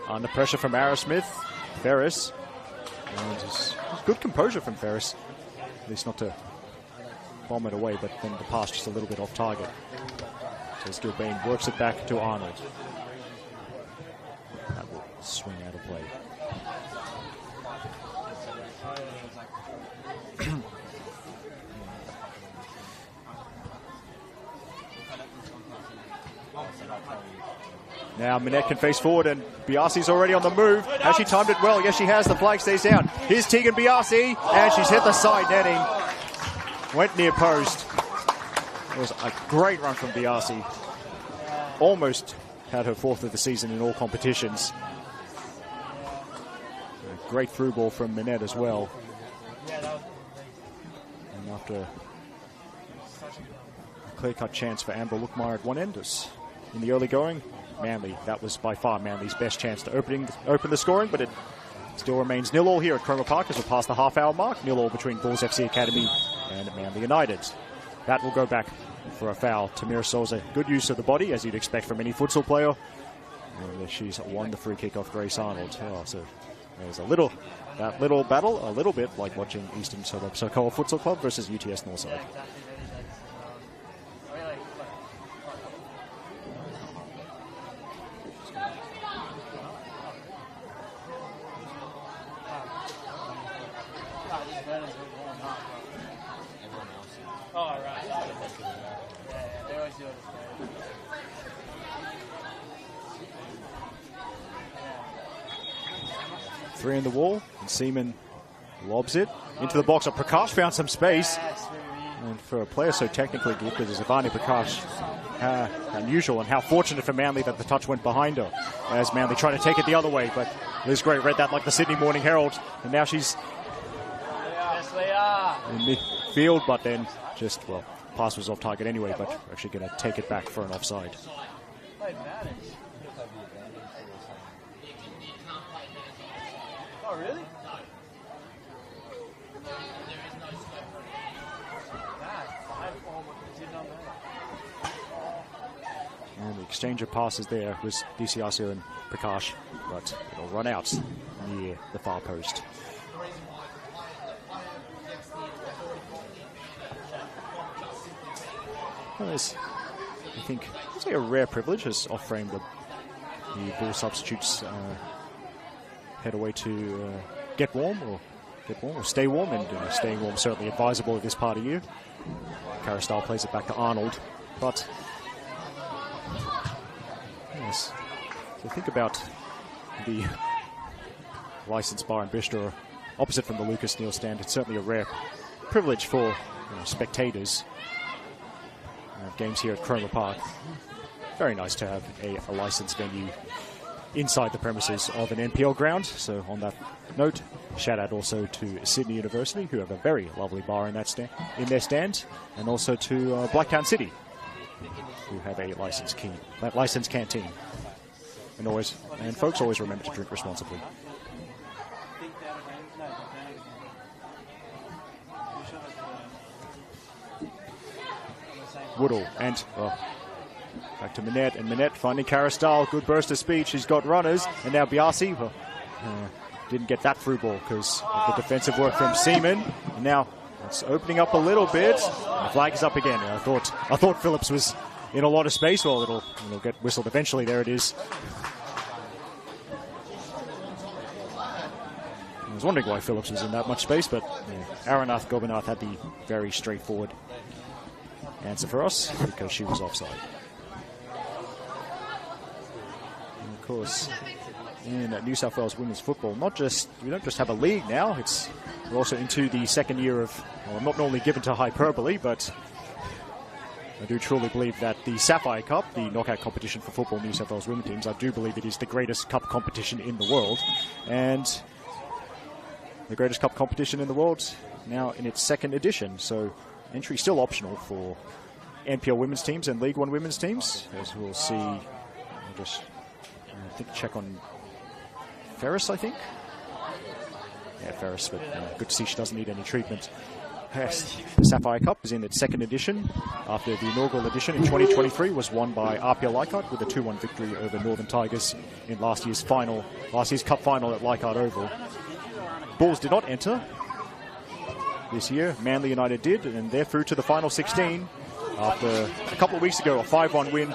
Under pressure from Ara Smith. Ferris. And just good composure from Ferris. At least not to bomb it away, but then the pass just a little bit off target. So as Gilbane works it back to Arnold. That will swing out of play. Now Minette can face forward and Biasi's already on the move. Has she timed it well? Yes, she has. The flag stays down. Here's Tegan Biasi, and she's hit the side netting. Went near post. It was a great run from Biasi. Almost had her fourth of the season in all competitions. A great through ball from Minette as well. And after a clear-cut chance for Amber Lookmeyer at one end, in the early going, Manly, that was by far Manly's best chance to open the scoring, but it still remains 0-0 here at Cromer Park as we're past the half-hour mark. 0-0 between Bulls FC Academy and Manly United. That will go back for a foul. Tamira Souza, good use of the body, as you'd expect from any futsal player. And she's won the free kick off Grace Arnold. Oh, so there's that little battle, a little bit like watching Eastern Sokoa Futsal Club versus UTS Northside. Three in the wall, and Seaman lobs it into the box. Prakash found some space, and for a player so technically gifted as Ivani Prakash, unusual, and how fortunate for Manly that the touch went behind her as Manly tried to take it the other way, but Liz Gray read that like the Sydney Morning Herald, and now she's in midfield, but then just, well, pass was off target anyway, but actually going to take it back for an offside. Oh, really? And the exchange of passes there was DiCiascio and Prakash, but it'll run out near the far post. Well, I think it's like a rare privilege as off-frame the ball substitutes head away to get warm or stay warm, and staying warm certainly advisable at this part of year. Caristyle plays it back to Arnold, but yes, so think about the licensed bar in Bicester opposite from the Lucas Neal stand. It's certainly a rare privilege for spectators. Games here at Cromer Park. Very nice to have a licensed venue inside the premises of an NPL ground. So on that note, shout out also to Sydney University, who have a very lovely bar in their stand, and also to Blacktown City, who have a licensed canteen. And folks always remember to drink responsibly. Woodall and back to Minette, and Minette finding Carastal. Good burst of speed. She's got runners, and now Biasi didn't get that through ball because of the defensive work from Seaman. And now it's opening up a little bit. The flag is up again. I thought Phillips was in a lot of space. Well, it'll get whistled eventually. There it is. I was wondering why Phillips was in that much space, but Aranath Gobinath had the very straightforward answer for us because she was offside. And of course, in New South Wales women's football, we don't just have a league now, we're also into the second year of, well, I'm not normally given to hyperbole, but I do truly believe that the Sapphire Cup, the knockout competition for football New South Wales women teams, I do believe it is the greatest cup competition in the world. And the greatest cup competition in the world now in its second edition. So entry still optional for NPL women's teams and League One women's teams, as we'll see. I'll just check on Ferris, I think. Yeah, Ferris, but good to see she doesn't need any treatment. Yes, the Sapphire Cup is in its second edition after the inaugural edition in 2023 was won by RPL Leichhardt with a 2-1 victory over Northern Tigers in last year's cup final at Leichhardt Oval. Bulls did not enter this year. Manly United did, and they're through to the final 16 after a couple of weeks ago a 5-1 win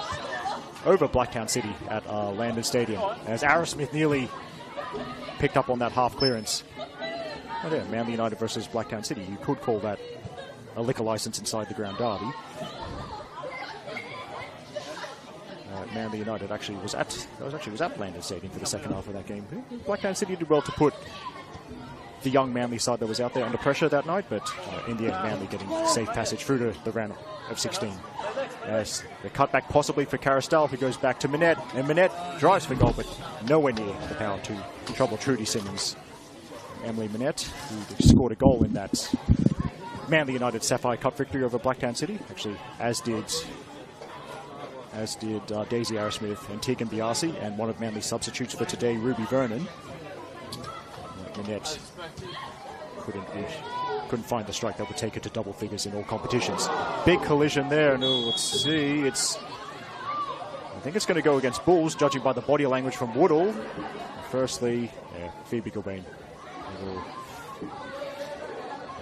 over Blacktown City at Landon Stadium, as Aaron Smith nearly picked up on that half clearance. Oh, yeah, Manly United versus Blacktown City. You could call that a liquor license inside the ground derby. Manly United actually was at Landon Stadium for the second half of that game. Blacktown City did well to put the young Manly side that was out there under pressure that night, but in the end, Manly getting safe passage through to the round of 16. As the cutback possibly for Carastal, who goes back to Minette, and Minette drives for goal, but nowhere near the power to trouble Trudy Simmons. Emily Minette, who scored a goal in that Manly United Sapphire Cup victory over Blacktown City, actually, as did Daisy Arrowsmith and Tegan Biasi, and one of Manly's substitutes for today, Ruby Vernon. Minette couldn't find the strike that would take her to double figures in all competitions. Big collision there, and let's see, I think it's going to go against Bulls, judging by the body language from Woodall. Firstly, Phoebe Gilbane.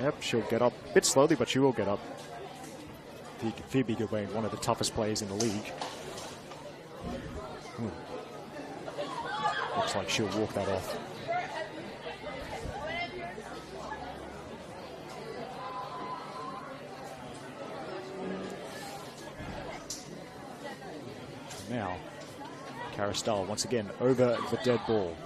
Yep, she'll get up a bit slowly, but she will get up. Phoebe Gilbane, one of the toughest players in the league. Looks like she'll walk that off. Now, Carastal once again over the dead ball.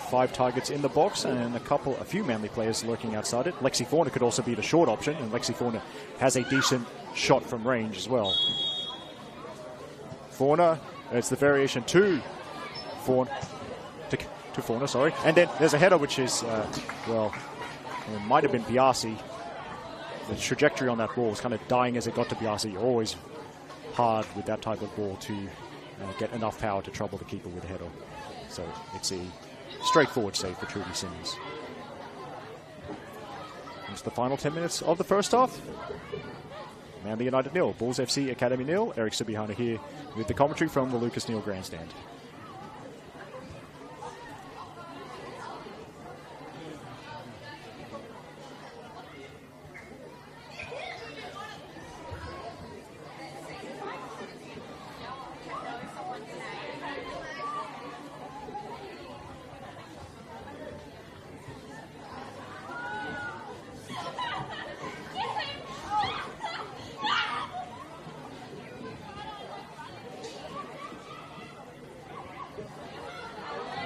5 targets in the box and a few Manly players lurking outside it. Lexi Fauna could also be the short option, and Lexi Fauna has a decent shot from range as well. Fauna, it's the variation to Fauna, sorry. And then there's a header which is, it might have been Biasi. The trajectory on that ball was kind of dying as it got to Biasi. Always hard with that type of ball to get enough power to trouble the keeper with a header. So it's a straightforward save for Trudy Simmons. It's the final 10 minutes of the first half. Manly United 0, Bulls FC Academy 0. Eric Subihana here with the commentary from the Lucas Neal Grandstand.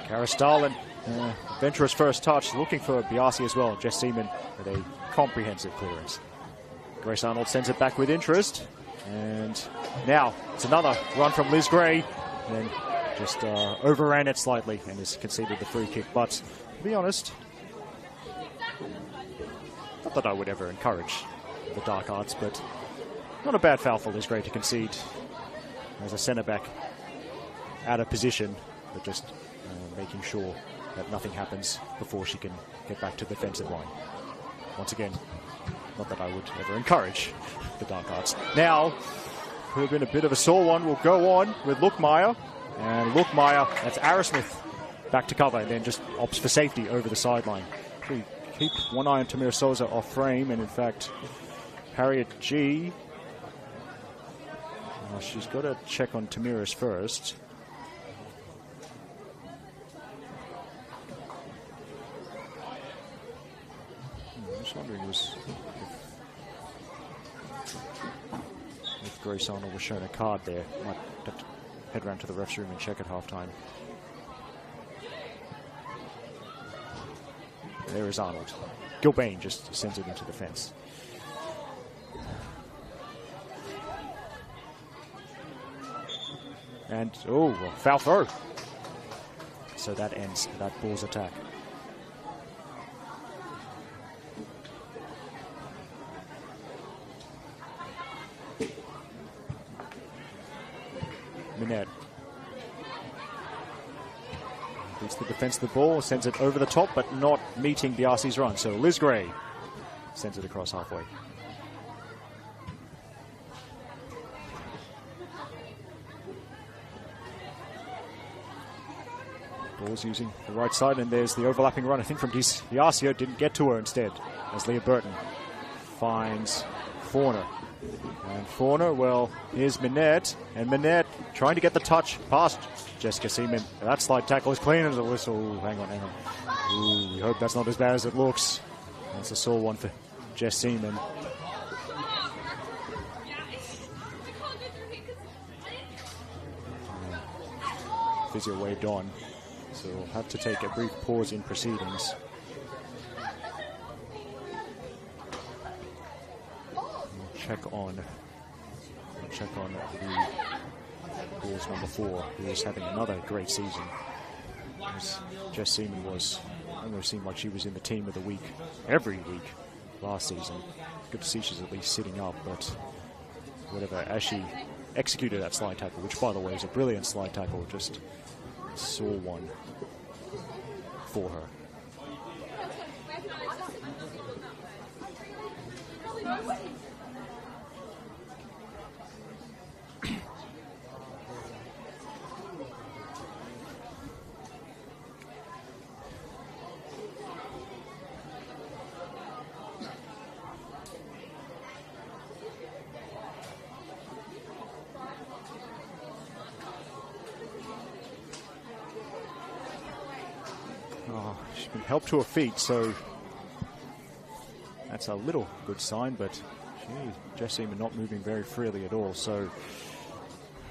Carastal, adventurous first touch, looking for Biasi as well. Jess Seaman with a comprehensive clearance. Grace Arnold sends it back with interest. And now it's another run from Liz Gray. And then just overran it slightly and has conceded the free kick. But to be honest, not that I would ever encourage the dark arts, but not a bad foul for Liz Gray to concede as a centre-back out of position, but just making sure that nothing happens before she can get back to the defensive line. Once again, not that I would ever encourage the dark arts. Now, could have been a bit of a sore one. We'll go on with Lookmeyer. And Lookmeyer, that's Arrowsmith back to cover and then just opts for safety over the sideline. We keep one eye on Tamira Souza off frame, and in fact, Harriet G. She's got to check on Tamira's first. I'm just wondering if Grace Arnold was shown a card there. Might have to head round to the ref's room and check at halftime. There is Arnold. Gilbane just sends it into the fence. And, oh, well, foul throw. So that ends that Bulls attack. Minette beats the defense of the ball, sends it over the top, but not meeting Biasi's run. So Liz Gray sends it across halfway. Ball's using the right side, and there's the overlapping run, I think, from Biasio. Didn't get to her instead, as Leah Burton finds Fauna. And Fauna, well, here's Minette, and Minette trying to get the touch past Jessica Seaman. That slide tackle is clean as a whistle. Ooh, hang on. Ooh, we hope that's not as bad as it looks. That's a sore one for Jess Seaman. Physio waved on, so we'll have to take a brief pause in proceedings. Check on the Bulls number 4, who is having another great season. As Jess Seaman almost seemed like she was in the team of the week every week last season. Good to see she's at least sitting up, but whatever, as she executed that slide tackle, which by the way is a brilliant slide tackle, just saw one for her. She's been helped to her feet, so that's a little good sign, but Jess Seaman not moving very freely at all, so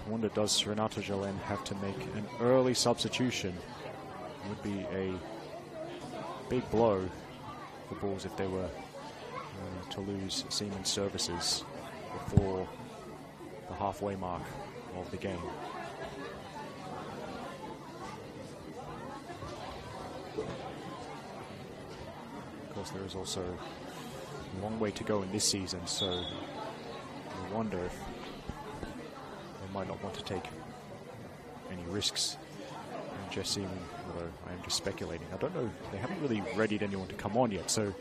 I wonder, does Renata Jalen have to make an early substitution? It would be a big blow for Bulls if they were to lose Seaman's services before the halfway mark of the game. Of course, there is also a long way to go in this season, so I wonder if they might not want to take any risks in Jess Seaman, although I am just speculating. I don't know, they haven't really readied anyone to come on yet, so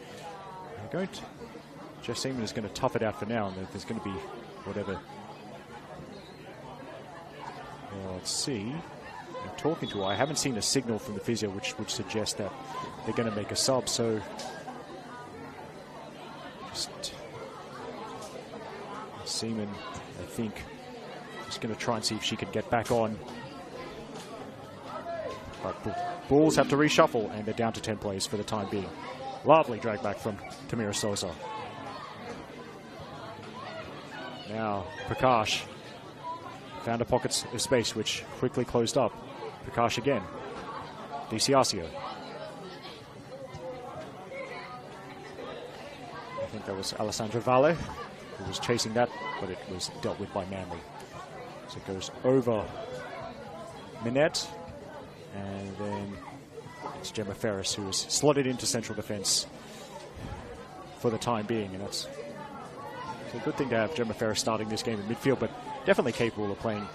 Jess Seaman is going to tough it out for now, and there's going to be whatever. Well, let's see. I'm talking to her. I haven't seen a signal from the physio which would suggest that they're going to make a sub, so just Seaman, I think, just going to try and see if she can get back on. But Bulls have to reshuffle, and they're down to 10 players for the time being. Lovely drag back from Tamira Souza. Now Prakash found a pocket of space which quickly closed up. Prakash again. DiCiascio. I think that was Alessandra Valle who was chasing that, but it was dealt with by Manly. So it goes over Minette, and then it's Gemma Ferris who is slotted into central defence for the time being, and that's a good thing to have Gemma Ferris starting this game in midfield, but definitely capable of playing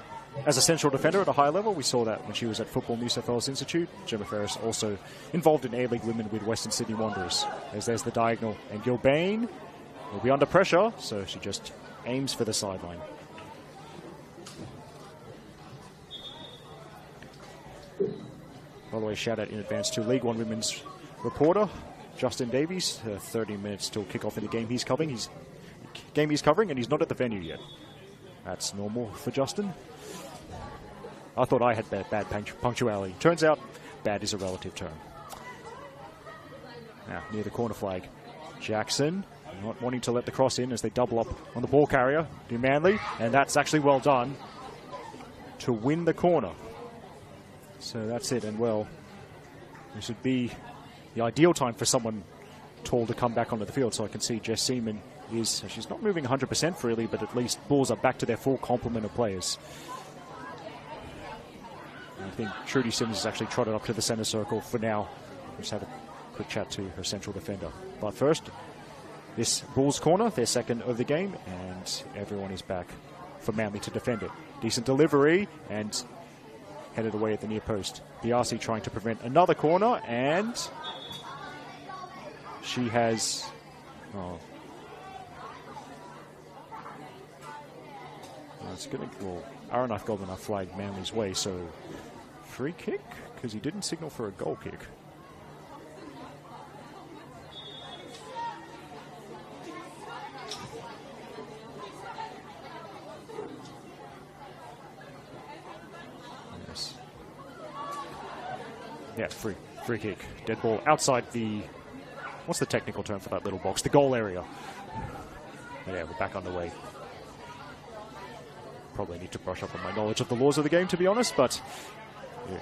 as a central defender at a high level. We saw that when she was at Football New South Wales Institute. Gemma Ferris also involved in A-League Women with Western Sydney Wanderers. As there's the diagonal, and Gilbane will be under pressure, so she just aims for the sideline. By the way, shout out in advance to League One Women's reporter Justin Davies. 30 minutes till kickoff in the game he's covering. And he's not at the venue yet. That's normal for Justin. I thought I had bad punctuality. Turns out, bad is a relative term. Now, near the corner flag, Jackson not wanting to let the cross in as they double up on the ball carrier. Do Manly, and that's actually well done to win the corner. So that's it, and well, this would be the ideal time for someone tall to come back onto the field. So I can see Jess Seaman she's not moving 100% freely, but at least Bulls are back to their full complement of players. And I think Trudy Simmons has actually trotted up to the centre circle for now. Let's have a quick chat to her central defender. But first, this Bulls corner, their second of the game, and everyone is back for Manly to defend it. Decent delivery, and headed away at the near post. Biasi trying to prevent another corner, and she has... it's going to... Well, Aranaf Goldman flagged Manly's way, so free kick? Because he didn't signal for a goal kick. Yes. Yeah, free kick. Dead ball outside the... What's the technical term for that little box? The goal area. But yeah, we're back underway. Probably need to brush up on my knowledge of the laws of the game, to be honest, but yeah,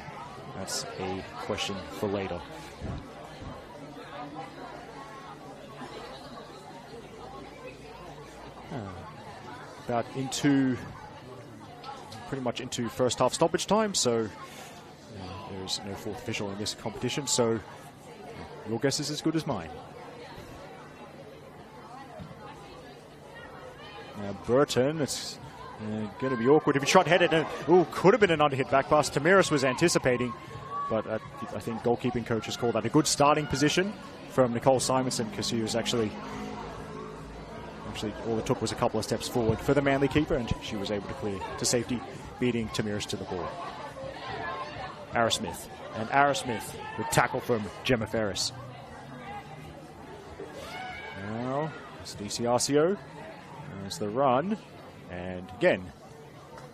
that's a question for later. About pretty much into first half stoppage time, so there's no fourth official in this competition, so your guess is as good as mine. Now Burton, it's going to be awkward if he tried headed. Could have been an underhit back pass. Tamiris was anticipating, but I think goalkeeping coaches call that a good starting position from Nicole Simonson, because she was actually all it took was a couple of steps forward for the Manly keeper, and she was able to clear to safety, beating Tamiris to the ball. Arrowsmith, and Arrowsmith with tackle from Gemma Ferris. Now it's DiCiascio. There's the run. And again,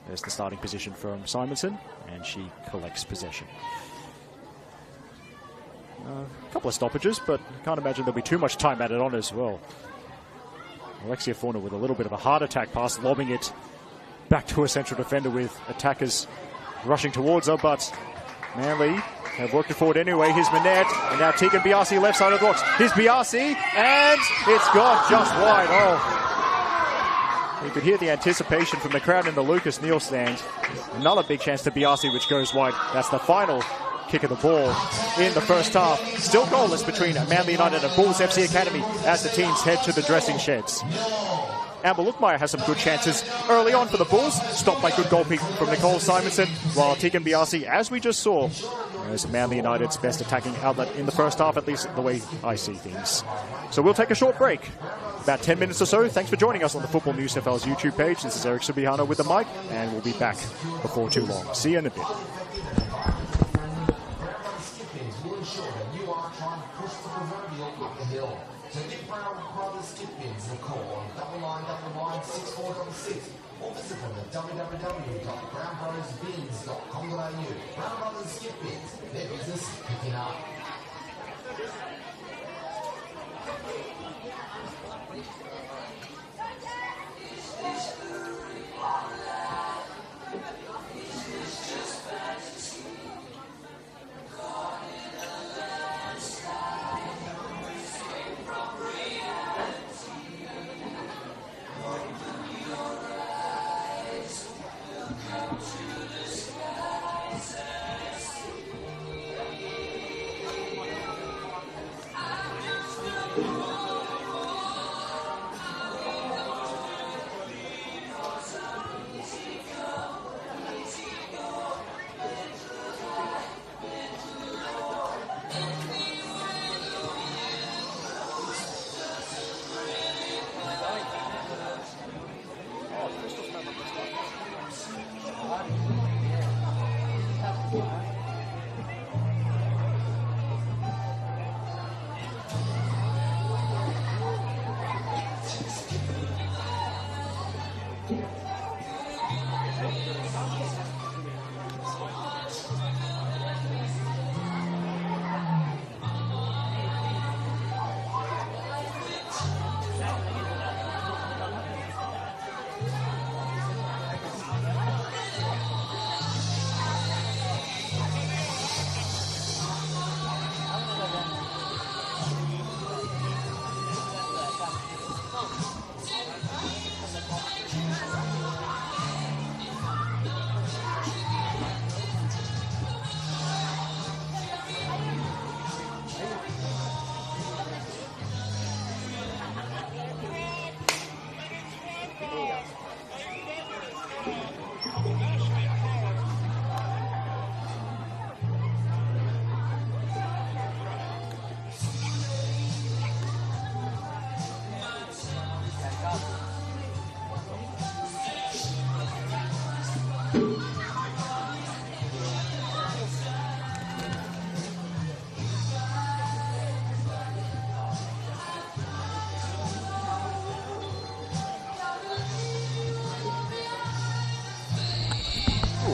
there's the starting position from Simonson, and she collects possession. A couple of stoppages, but can't imagine there'll be too much time added on as well. Alexia Fauna with a little bit of a heart attack pass, lobbing it back to a central defender with attackers rushing towards her, but Manly have worked it forward anyway. Here's Manette, and now Tegan Biasi left side of the box. Here's Biasi, and it's gone just wide. Oh. You could hear the anticipation from the crowd in the Lucas Neal stand. Another big chance to Biasi, which goes wide. That's the final kick of the ball in the first half. Still goalless between Manly United and Bulls FC Academy as the teams head to the dressing sheds. Amber Lookmeyer has some good chances early on for the Bulls, stopped by good goalkeeping from Nicole Simonson, while Tegan Biasi, as we just saw, is Manly United's best attacking outlet in the first half, at least the way I see things. So we'll take a short break. About 10 minutes or so. Thanks for joining us on the Football New South Wales YouTube page. This is Eric Subihano with the mic, and we'll be back before too long. See you in a bit. So give Brown Brothers Skip Bins a call on 9999 or visit them at www.brownbrothersbins.com.au. Brown Brothers Skip Bins, their business is picking up.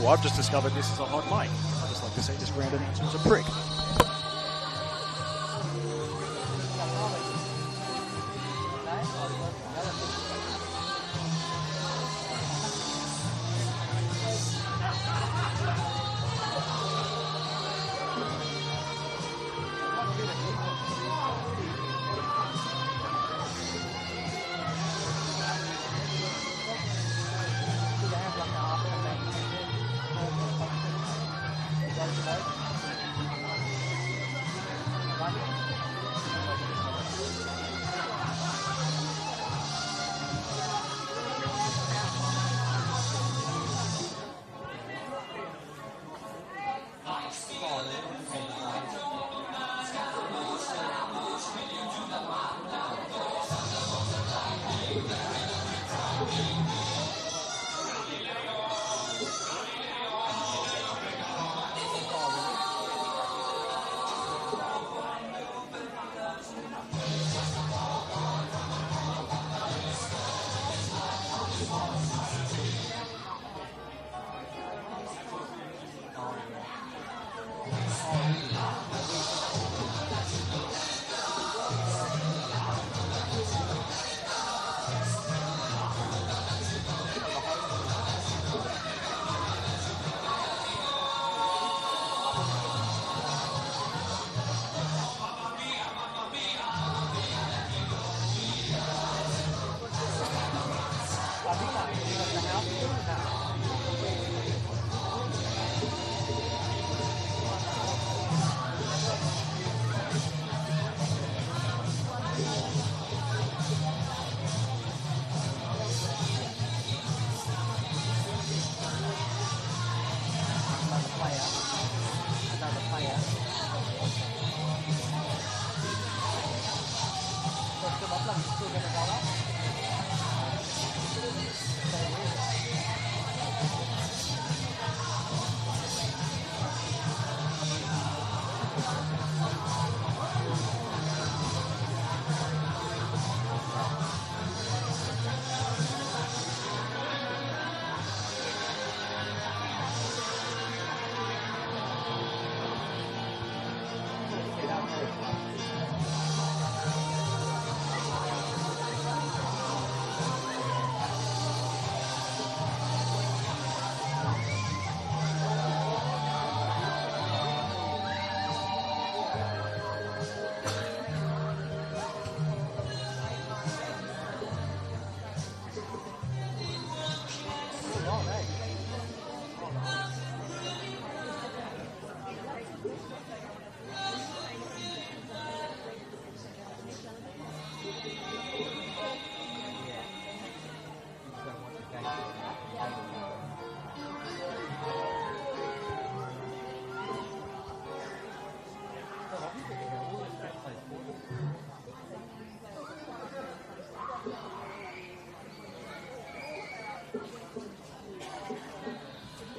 Oh, I've just discovered this is a hot mic. I just like to say this grand announcer's a prick.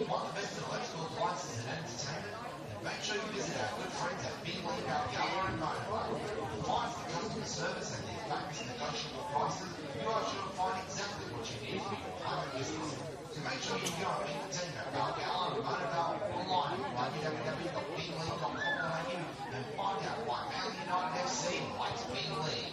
Want the best in electrical appliances and entertainment? Then make sure you visit our good friends at Bingley, Valgalla and Motorway. Besides the customer service and their famous negotiable prices, you are sure to find exactly what you need for your home and business. So make sure you go and meet the team at Valgalla and Motorway online at www.bingley.com.au and find out why Manly United FC likes Bingley.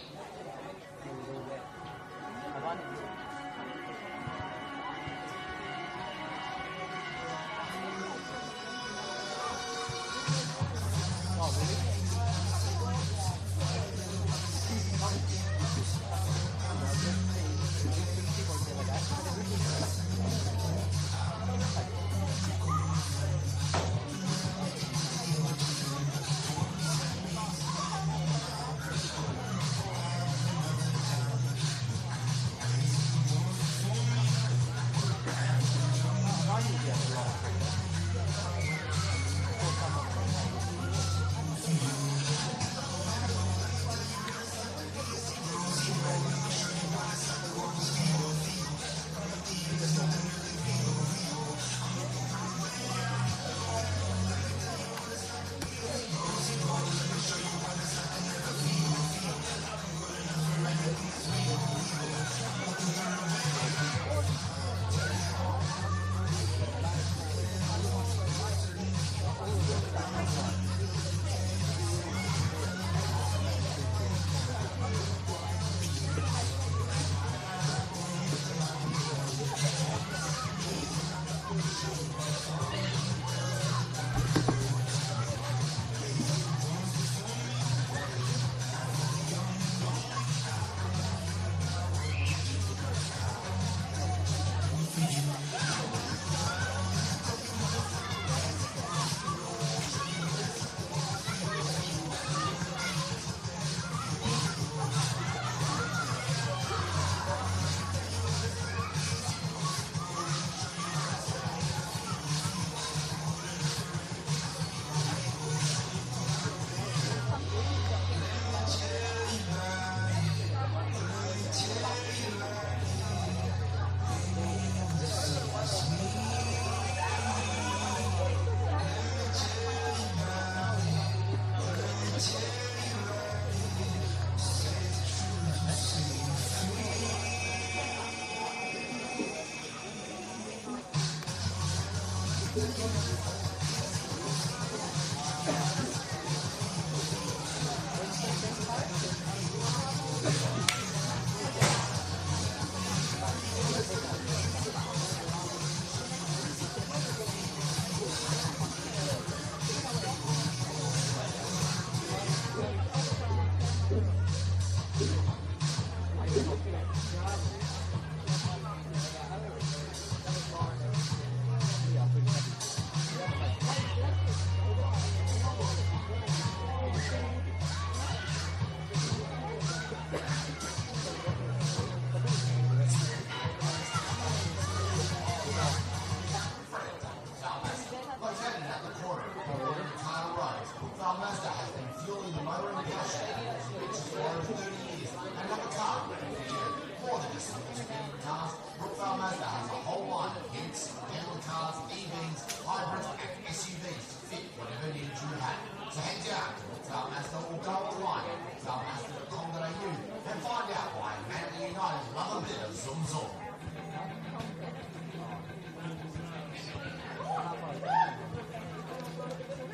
zone.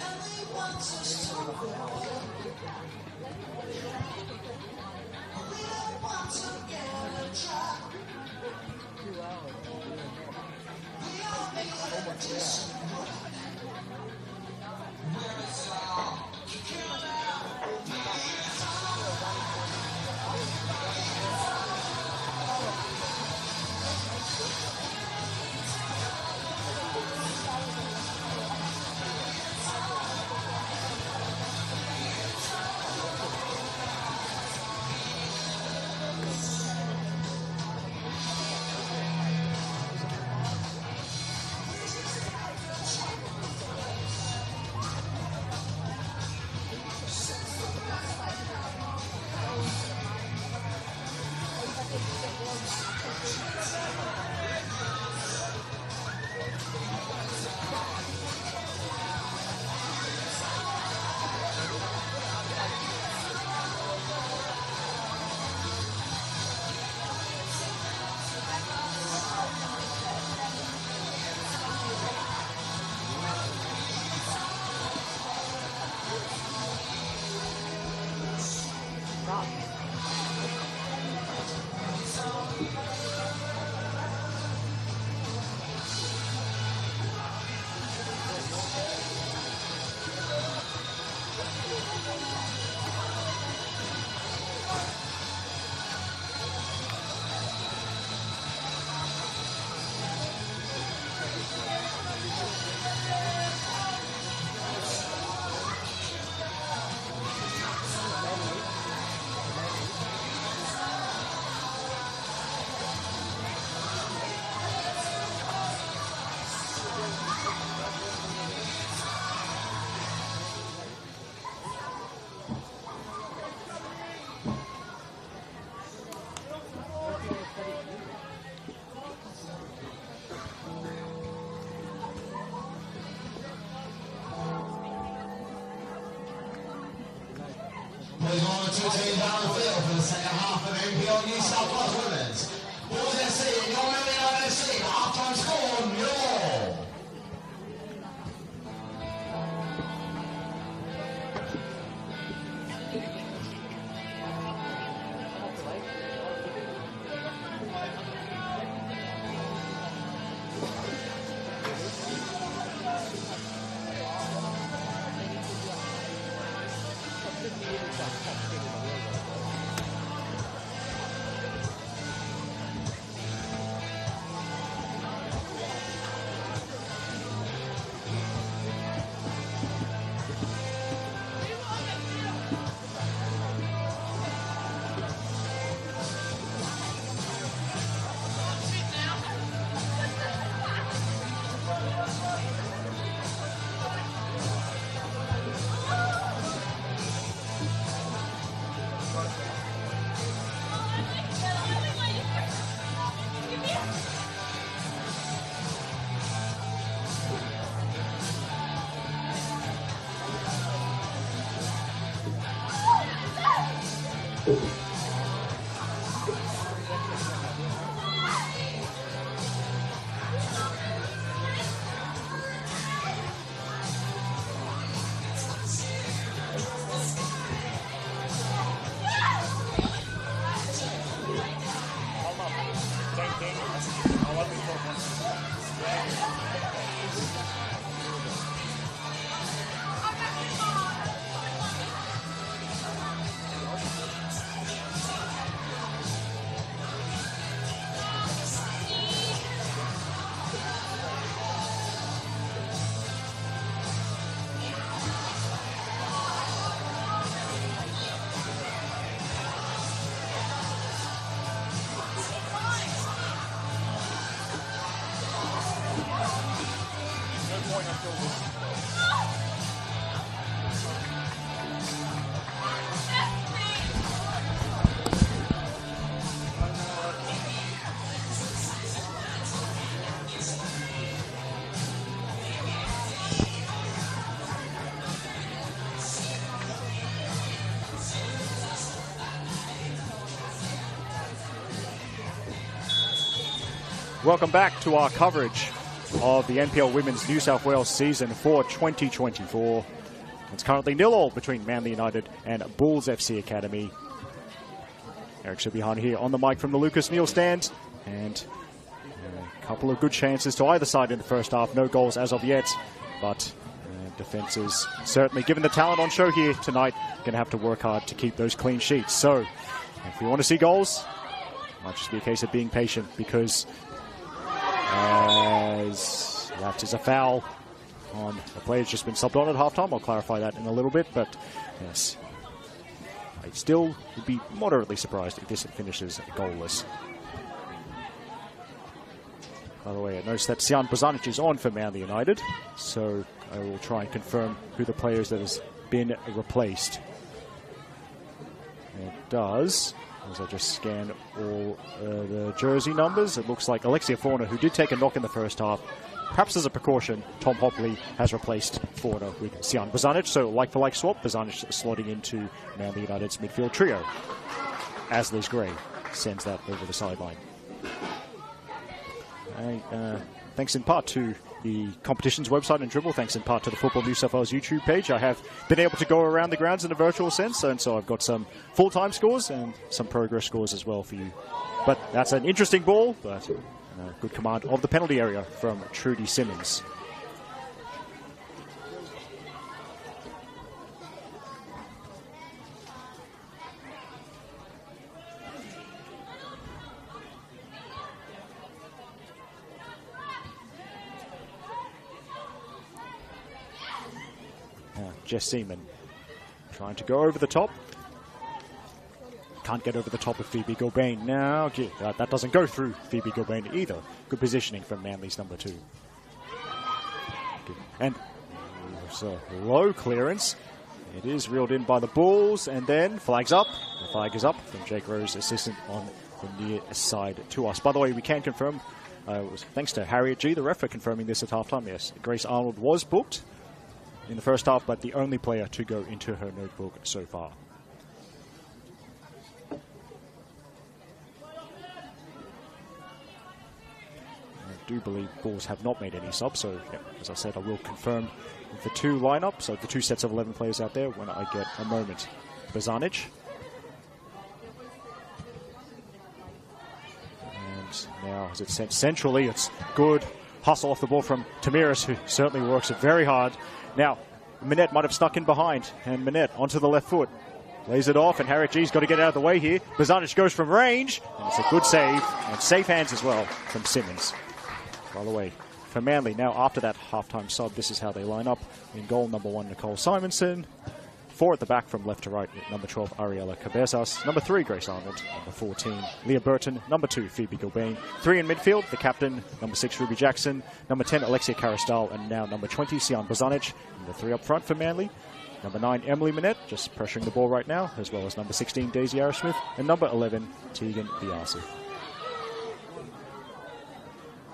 And they want us to grow. We don't want to get a trap. We all need a decent break. Where it's all kicking out. Moving on to 2 teams down the field for the second half of NPL New South Wales Women's. Bulls FC and Your Melbourne United FC, the half-time score, 0-0. Welcome back to our coverage of the NPL Women's New South Wales season for 2024. It's currently 0-0 between Manly United and Bulls FC Academy. Eric Subihan here on the mic from the Lucas Neal stand, and a couple of good chances to either side in the first half. No goals as of yet, but defences, certainly given the talent on show here tonight, going to have to work hard to keep those clean sheets. So if you want to see goals, it might just be a case of being patient, because as that is a foul on the player who's just been subbed on at halftime. I'll clarify that in a little bit, but yes, I still would be moderately surprised if this finishes goalless. By the way, I noticed that Sian Bozanic is on for Manly United, so I will try and confirm who the players that has been replaced. It does, as I just scan all the jersey numbers. It looks like Alexia Forner, who did take a knock in the first half, perhaps as a precaution, Tom Hopley has replaced Forner with Sian Bozanic. So like-for-like swap, Bozanic slotting into Manly United's midfield trio, as Liz Gray sends that over the sideline. Thanks in part to the competitions website and Dribble, thanks in part to the Football New South Wales YouTube page, I have been able to go around the grounds in a virtual sense, and so I've got some full-time scores and some progress scores as well for you. But that's an interesting ball, but good command of the penalty area from Trudy Simmons. Jess Seaman trying to go over the top. Can't get over the top of Phoebe Gilbane. Now, that doesn't go through Phoebe Gilbane either. Good positioning from Manly's number 2. And it's a low clearance. It is reeled in by the Bulls, and then flags up. The flag is up from Jake Rose, assistant on the near side to us. By the way, we can confirm, it was thanks to Harriet G, the ref, for confirming this at halftime. Yes, Grace Arnold was booked in the first half, but the only player to go into her notebook so far. I do believe Bulls have not made any subs, so yeah, as I said, I will confirm the 2 lineup, so the 2 sets of 11 players out there when I get a moment. Bozanic. And now as it's sent centrally, it's good hustle off the ball from Tamiris, who certainly works it very hard. Now, Minette might have stuck in behind, and Minette onto the left foot. Lays it off, and Harriet G's got to get out of the way here. Bozanic goes from range, and it's a good save, and safe hands as well from Simmons. By the way, for Manly, now after that halftime sub, this is how they line up. In goal, number 1, Nicole Simonson. 4 at the back from left to right, number 12, Ariella Cabezas. Number 3, Grace Arnold. Number 14, Leah Burton. Number 2, Phoebe Gilbane. 3 in midfield, the captain, number 6, Ruby Jackson. Number 10, Alexia Caristal. And now number 20, Sian Bozanic. Number 3 up front for Manly. Number 9, Emily Minette, just pressuring the ball right now, as well as number 16, Daisy Arrowsmith. And number 11, Tegan Biasi.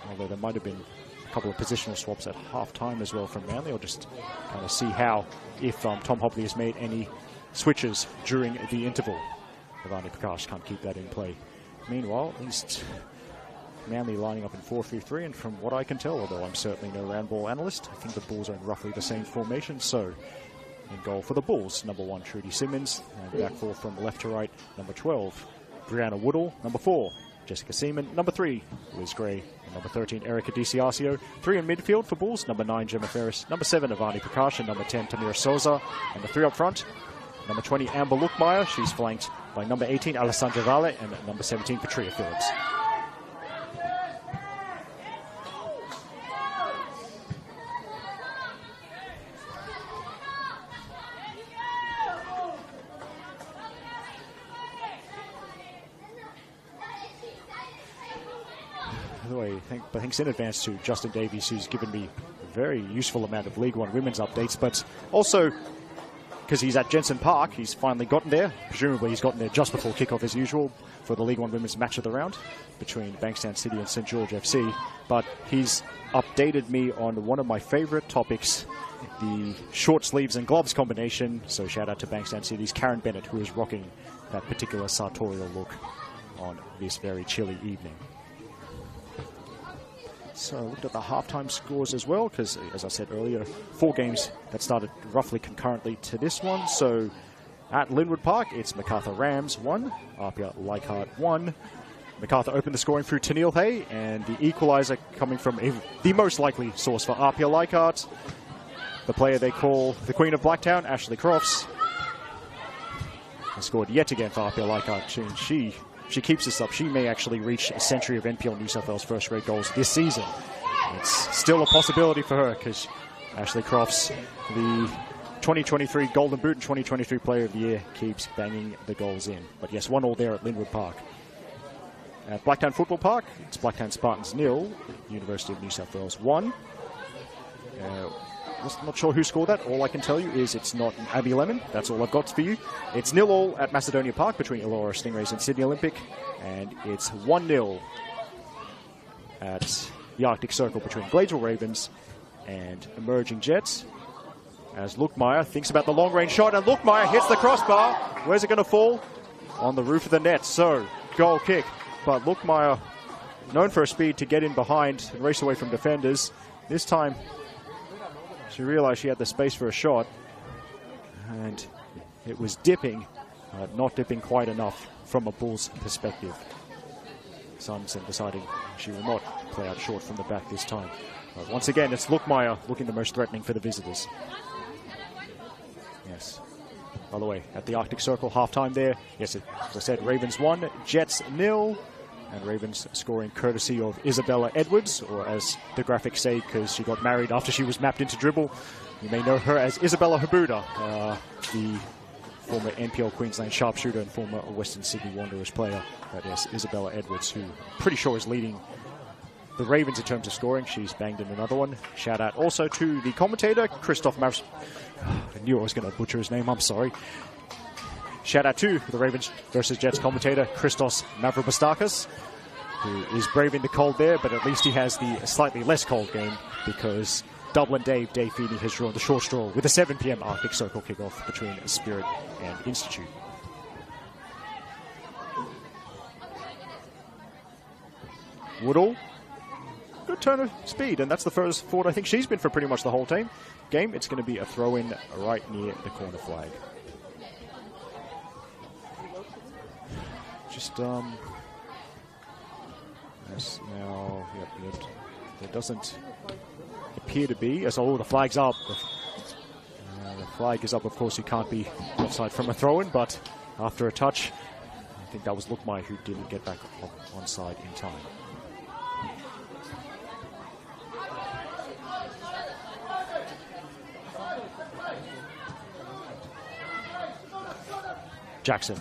Although there might have been a couple of positional swaps at half-time as well from Manly. I'll just kind of see how, if Tom Hopley has made any switches during the interval. Ivani Prakash can't keep that in play. Meanwhile, at least Manly lining up in 4-3-3, and from what I can tell, although I'm certainly no round ball analyst, I think the Bulls are in roughly the same formation. So, in goal for the Bulls, number 1, Trudy Simmons, and back 4 from left to right, number 12, Brianna Woodall, number 4, Jessica Seaman, number 3, Liz Gray, and number 13, Erica DiCiasio. 3 in midfield for Bulls, number 9, Gemma Ferris, number 7, Ivani Prakash, and number 10, Tamira Souza. Number 3 up front, number 20, Amber Lookmeyer. She's flanked by number 18, Alessandra Valle, and number 17, Patria Phillips. Thanks in advance to Justin Davies, who's given me a very useful amount of League One women's updates, but also because he's at Jensen Park, he's finally gotten there. Presumably he's gotten there just before kickoff as usual for the League One women's match of the round between Bankstown City and St George FC. But he's updated me on one of my favorite topics, the short sleeves and gloves combination. So shout out to Bankstown City's Karen Bennett, who is rocking that particular sartorial look on this very chilly evening. So I looked at the halftime scores as well, because as I said earlier, 4 games that started roughly concurrently to this one. So at Linwood Park, it's MacArthur Rams 1, Apia Leichhardt 1. MacArthur opened the scoring through Tennille Hay, and the equaliser coming from the most likely source for Apia Leichhardt, the player they call the Queen of Blacktown, Ashley Crofts, has scored yet again for Apia Leichhardt. She keeps this up, she may actually reach a century of NPL New South Wales first grade goals this season. It's still a possibility for her, because Ashley Crofts, the 2023 Golden Boot and 2023 Player of the Year, keeps banging the goals in. But yes, 1-1 there at Linwood Park. At Blacktown Football Park, it's Blacktown Spartans 0, University of New South Wales 1. Not sure who scored that. All I can tell you is it's not Abby Lemon. That's all I've got for you. It's 0-0 at Macedonia Park between Illawarra Stingrays and Sydney Olympic. And it's 1-0 at the Arctic Circle between Gladesville Ravens and Emerging Jets. As Lukmeyer thinks about the long-range shot, and Lukmeyer hits the crossbar. Where's it going to fall? On the roof of the net. So, goal kick. But Lukmeyer, known for her speed to get in behind and race away from defenders, this time she realized she had the space for a shot, and it was dipping, not dipping quite enough from a Bulls perspective. Simonson deciding she will not play out short from the back this time. But once again, it's Lukmeyer looking the most threatening for the visitors. Yes. By the way, at the Arctic Circle, halftime there. Yes, as I said, Ravens 1, Jets 0. And Ravens scoring courtesy of Isabella Edwards, or as the graphics say, because she got married after she was mapped into dribble. You may know her as Isabella Habuda, the former NPL Queensland sharpshooter and former Western Sydney Wanderers player. But yes, Isabella Edwards, who I'm pretty sure is leading the Ravens in terms of scoring. She's banged in another one. Shout out also to the commentator, Christoph Mavs. I knew I was going to butcher his name, I'm sorry. Shout out to the Ravens versus Jets commentator, Christos Mavropastakas, who is braving the cold there, but at least he has the slightly less cold game, because Dublin Dave Feeney has drawn the short straw with a 7 p.m. Arctic Circle kickoff between Spirit and Institute. Woodall, good turn of speed, and that's the first forward I think she's been for pretty much the whole game. It's going to be a throw-in right near the corner flag. Yes, now, yep, there doesn't appear to be, as the flag's up. The flag is up, of course, you can't be offside from a throw-in, but after a touch, I think that was Lukmeyer who didn't get back onside in time. Jackson.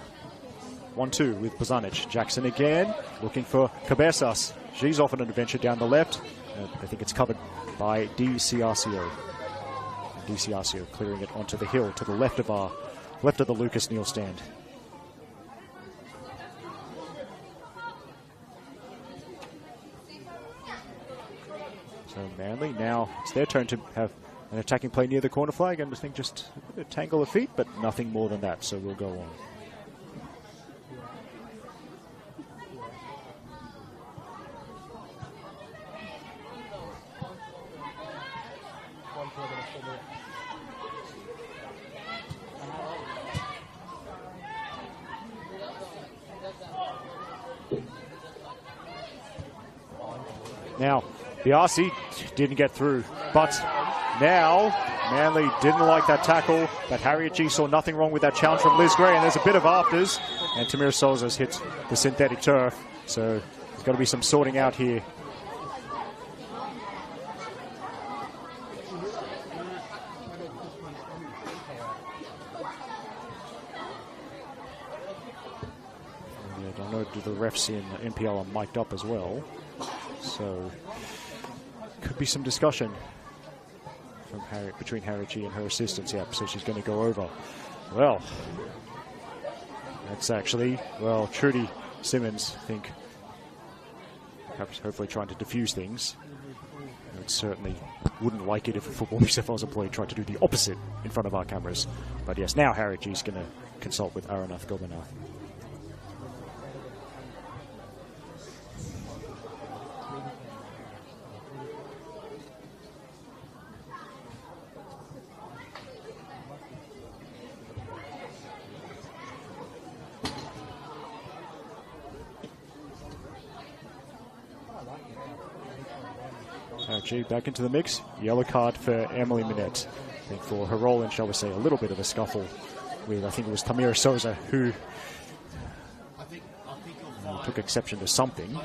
1-2 with Bozanic. Jackson again, looking for Cabezas. She's off on an adventure down the left. I think it's covered by DiCiarcio. DiCiarcio clearing it onto the hill to the left of the Lucas Neal stand. So Manly, now it's their turn to have an attacking play near the corner flag, and I think just a tangle of feet, but nothing more than that, so we'll go on. Now, Biasi didn't get through, but now Manly didn't like that tackle, but Harriet G saw nothing wrong with that challenge from Liz Gray, and there's a bit of afters, and Tamira Souza's hit the synthetic turf, so there's got to be some sorting out here. And I don't know, do the refs in NPL are mic'd up as well? So, could be some discussion from between Harriet G and her assistants. Yep, so she's going to go over. Well, that's actually, well, Trudy Simmons, I think, perhaps hopefully trying to diffuse things. I certainly wouldn't like it if a Football New South Wales employee tried to do the opposite in front of our cameras. But yes, now Harriet G is going to consult with Aranath Gobanath. G back into the mix. Yellow card for Emily Minette. I think for her role in, shall we say, a little bit of a scuffle with, I think it was Tamira Souza, who took exception to something. And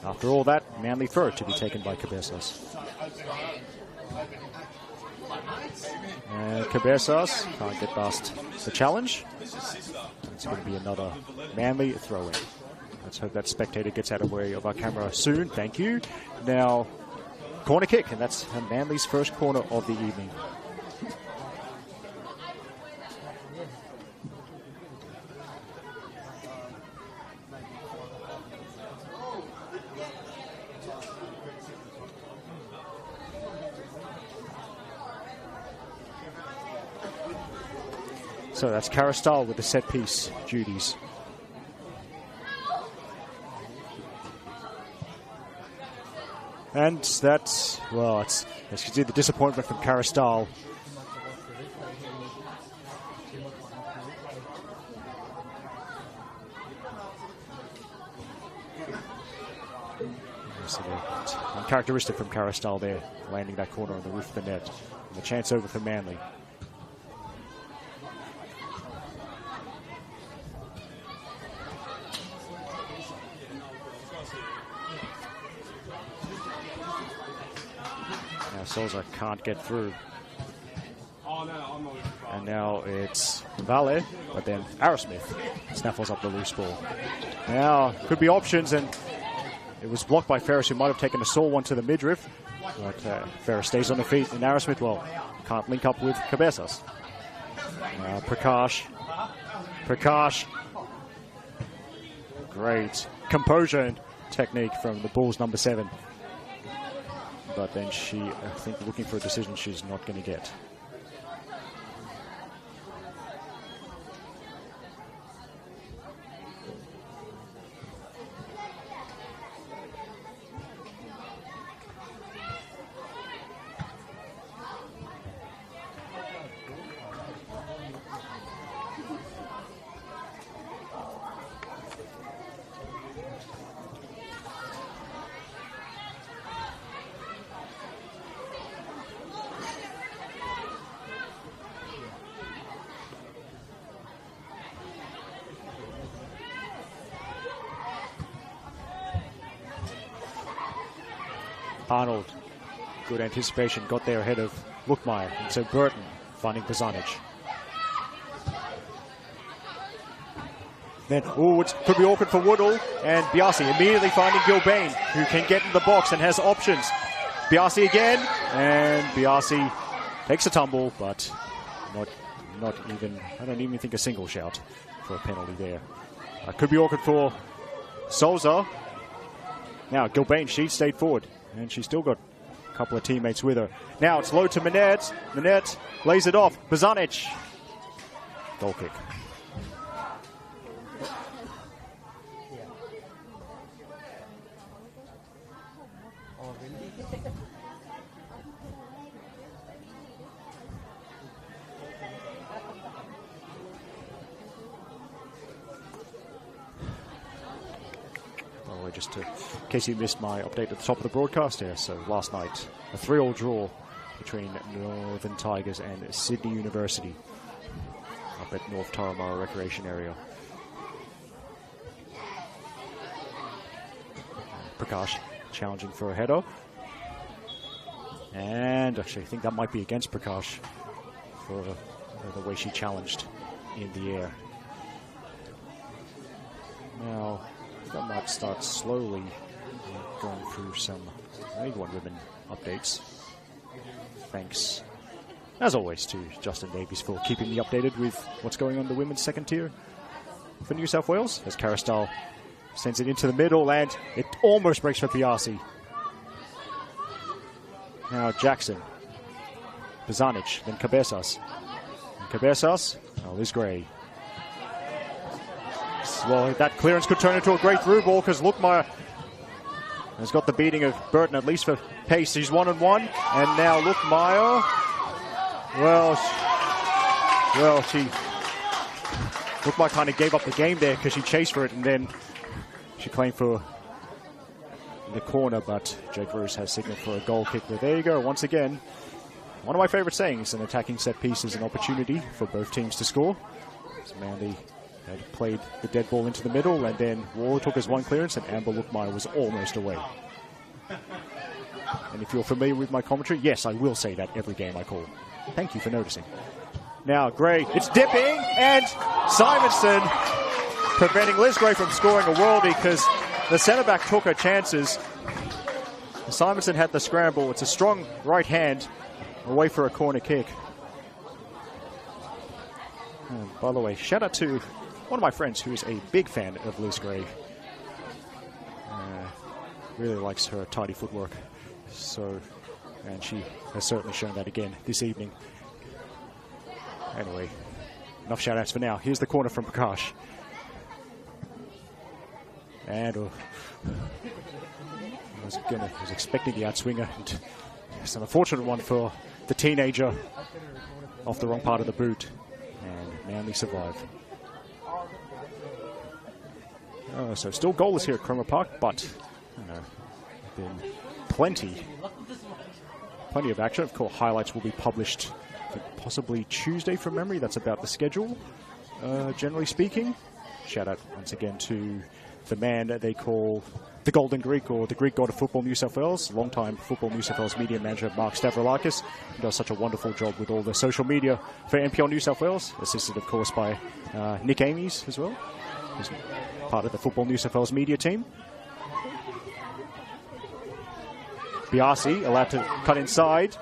after all that, Manly throw to be taken by Cabezas. And Cabezas can't get past the challenge. It's going to be another Manly throw-in. Let's hope that spectator gets out of the way of our camera soon. Thank you. Now, corner kick, and that's Manly's first corner of the evening. So that's Carastal with the set piece duties. And that's, well, as you can see, the disappointment from Carastal. Uncharacteristic from Carastal there, landing that corner on the roof of the net. And the chance over for Manly. Souza can't get through. And now it's Vale, but then Arrowsmith snaffles up the loose ball. Now, could be options, and it was blocked by Ferris, who might have taken a sore one to the midriff. But Ferris stays on the feet, and Arrowsmith, well, can't link up with Cabezas. Prakash. Great composure and technique from the Bulls' number 7. But then she, I think, looking for a decision she's not going to get. Arnold, good anticipation, got there ahead of Lookmeyer. And so Burton finding Bozanic. Then, it could be awkward for Woodall, and Biasi immediately finding Gilbane, who can get in the box and has options. Biasi again, and Biasi takes a tumble, but not even, I don't even think a single shout for a penalty there. Could be awkward for Souza. Now, Gilbane, she stayed forward. And she's still got a couple of teammates with her. Now it's low to Minette. Minette lays it off. Bozanic. Goal kick. Just in case you missed my update at the top of the broadcast here. So last night, a 3-3 draw between Northern Tigers and Sydney University up at North Turramurra Recreation Area. Prakash challenging for a header. And actually, I think that might be against Prakash for the way she challenged in the air. Now, that might start slowly going through some League One women updates. Thanks, as always, to Justin Davies for keeping me updated with what's going on in the women's second tier for New South Wales. As Carastal sends it into the middle, and it almost breaks for Biasi. Now Jackson, Bozanic, then Cabezas. And Cabezas, Liz Gray. Well, that clearance could turn into a great through ball because Lookmeyer has got the beating of Burton, at least for pace. He's 1-on-1, and now Lookmeyer, Lookmeyer kind of gave up the game there because she chased for it, and then she claimed for the corner, but Jake Rose has signaled for a goal kick. But there you go, once again, one of my favourite sayings, an attacking set piece is an opportunity for both teams to score. So Manly had played the dead ball into the middle, and then Waller took his one clearance, and Amber Lookmeyer was almost away. And if you're familiar with my commentary, yes, I will say that every game I call. Thank you for noticing. Now Gray, it's dipping, and Simonson preventing Liz Gray from scoring a worldie because the centre-back took her chances. Simonson had the scramble. It's a strong right hand away for a corner kick. And by the way, shout out to one of my friends who is a big fan of Liz Gray. Really likes her tidy footwork. So, and she has certainly shown that again this evening. Anyway, enough shout outs for now. Here's the corner from Prakash. And I was expecting the outswinger. And it's an unfortunate one for the teenager off the wrong part of the boot. And Manly survive. So still goalless here at Cromer Park, but been plenty of action. Of course, highlights will be published possibly Tuesday from memory. That's about the schedule, generally speaking. Shout out once again to the man that they call the Golden Greek, or the Greek god of football New South Wales, longtime Football New South Wales media manager Mark Stavroulakis. He does such a wonderful job with all the social media for NPL New South Wales, assisted of course by Nick Amies as well, who's part of the Football New South Wales media team. Biasi allowed to cut inside.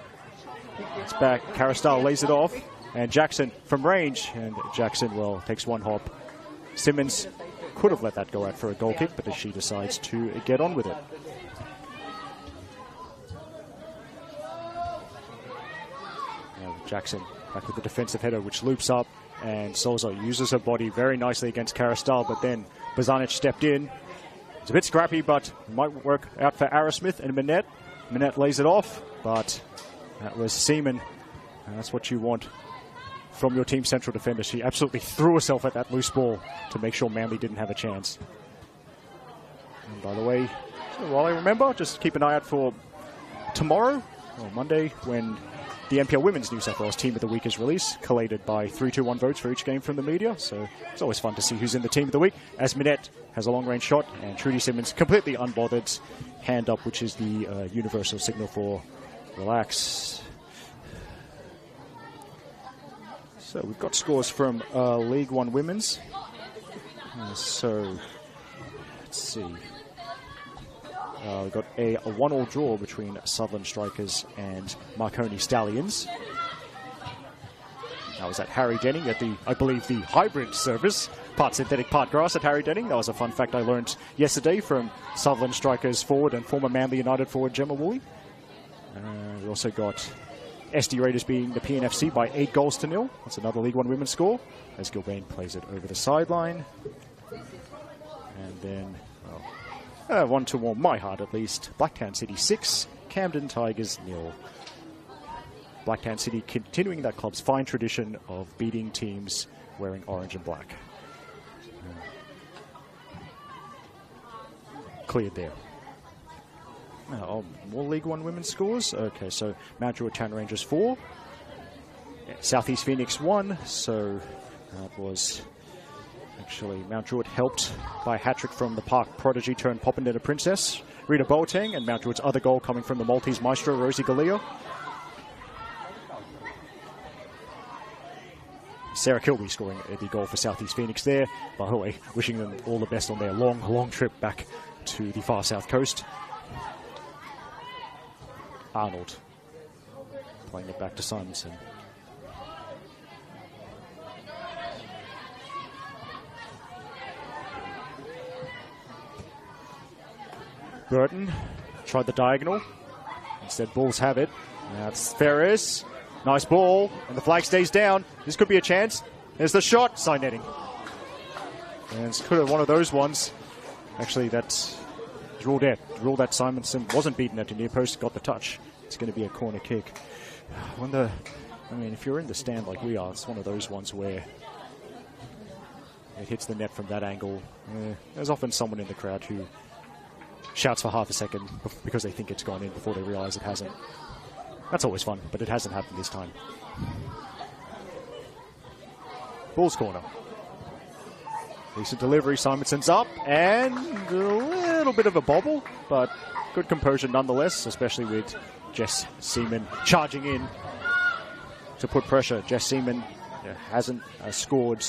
It's back. Caristal lays it off. And Jackson from range. And Jackson, well, takes one hop. Simmons could have let that go out for a goal kick, but she decides to get on with it. Now Jackson back with the defensive header, which loops up. And Souza uses her body very nicely against Caristal, but then Bozanic stepped in. It's a bit scrappy, but it might work out for Arrowsmith and Minette. Minette lays it off, but that was Seaman. And that's what you want from your team's central defender. She absolutely threw herself at that loose ball to make sure Manly didn't have a chance. And by the way, while I remember, just keep an eye out for tomorrow, or Monday, when the NPL Women's New South Wales Team of the Week is released, collated by 3-2-1 votes for each game from the media. So it's always fun to see who's in the Team of the Week, as Minette has a long-range shot, and Trudy Simmons completely unbothered, hand up, which is the universal signal for relax. So we've got scores from League One Women's. So let's see. We've got a 1-1 draw between Sutherland Strikers and Marconi Stallions. That was at Harry Denning at the, I believe, the hybrid service, part synthetic, part grass at Harry Denning. That was a fun fact I learned yesterday from Sutherland Strikers forward and former Manly United forward Gemma Woolley. We also got SD Raiders beating the PNFC by 8-0. That's another League One women's score, as Gilbane plays it over the sideline. And then, well, one to warm my heart at least. Blacktown City 6, Camden Tigers 0. Blacktown City continuing that club's fine tradition of beating teams wearing orange and black. Cleared there. More League One women's scores. Okay, so Mount Druitt Town Rangers 4, Southeast Phoenix 1. So that was actually Mount Druitt helped by a hat-trick from the Park prodigy turned Popendetta Princess, Rita Boateng, and Mount Druitt's other goal coming from the Maltese maestro, Rosie Galea. Sarah Kilby scoring the goal for Southeast Phoenix there. By the way, wishing them all the best on their long trip back to the far south coast. Arnold playing it back to Simonson. Burton tried the diagonal. Instead, Bulls have it. Now it's Ferris. Nice ball, and the flag stays down. This could be a chance. There's the shot. Side netting. And it's kind of one of those ones. Actually, that's ruled out. Ruled that Simonson wasn't beaten at the near post, got the touch. It's going to be a corner kick. I wonder, I mean, if you're in the stand like we are, it's one of those ones where it hits the net from that angle. There's often someone in the crowd who shouts for half a second because they think it's gone in before they realise it hasn't. That's always fun, but it hasn't happened this time. Bulls corner. Decent delivery, Simonson's up, and a little bit of a bobble, but good composure nonetheless, especially with Jess Seaman charging in to put pressure. Jess Seaman hasn't scored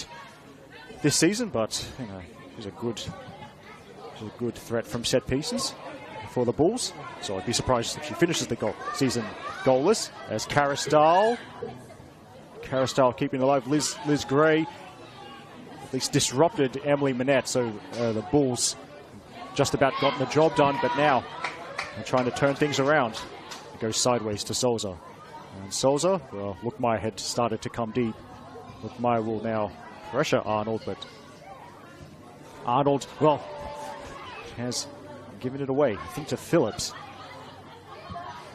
this season, but you know, she's a good threat from set pieces for the Bulls. So I'd be surprised if she finishes the season goalless. As Carristal keeping alive. Liz Gray at least disrupted Emily Manette, so the Bulls just about gotten the job done, but now they're trying to turn things around. It goes sideways to Souza. And Souza, well, Lookmeyer had started to come deep. Lookmeyer will now pressure Arnold, but Arnold, well, has given it away, I think, to Phillips.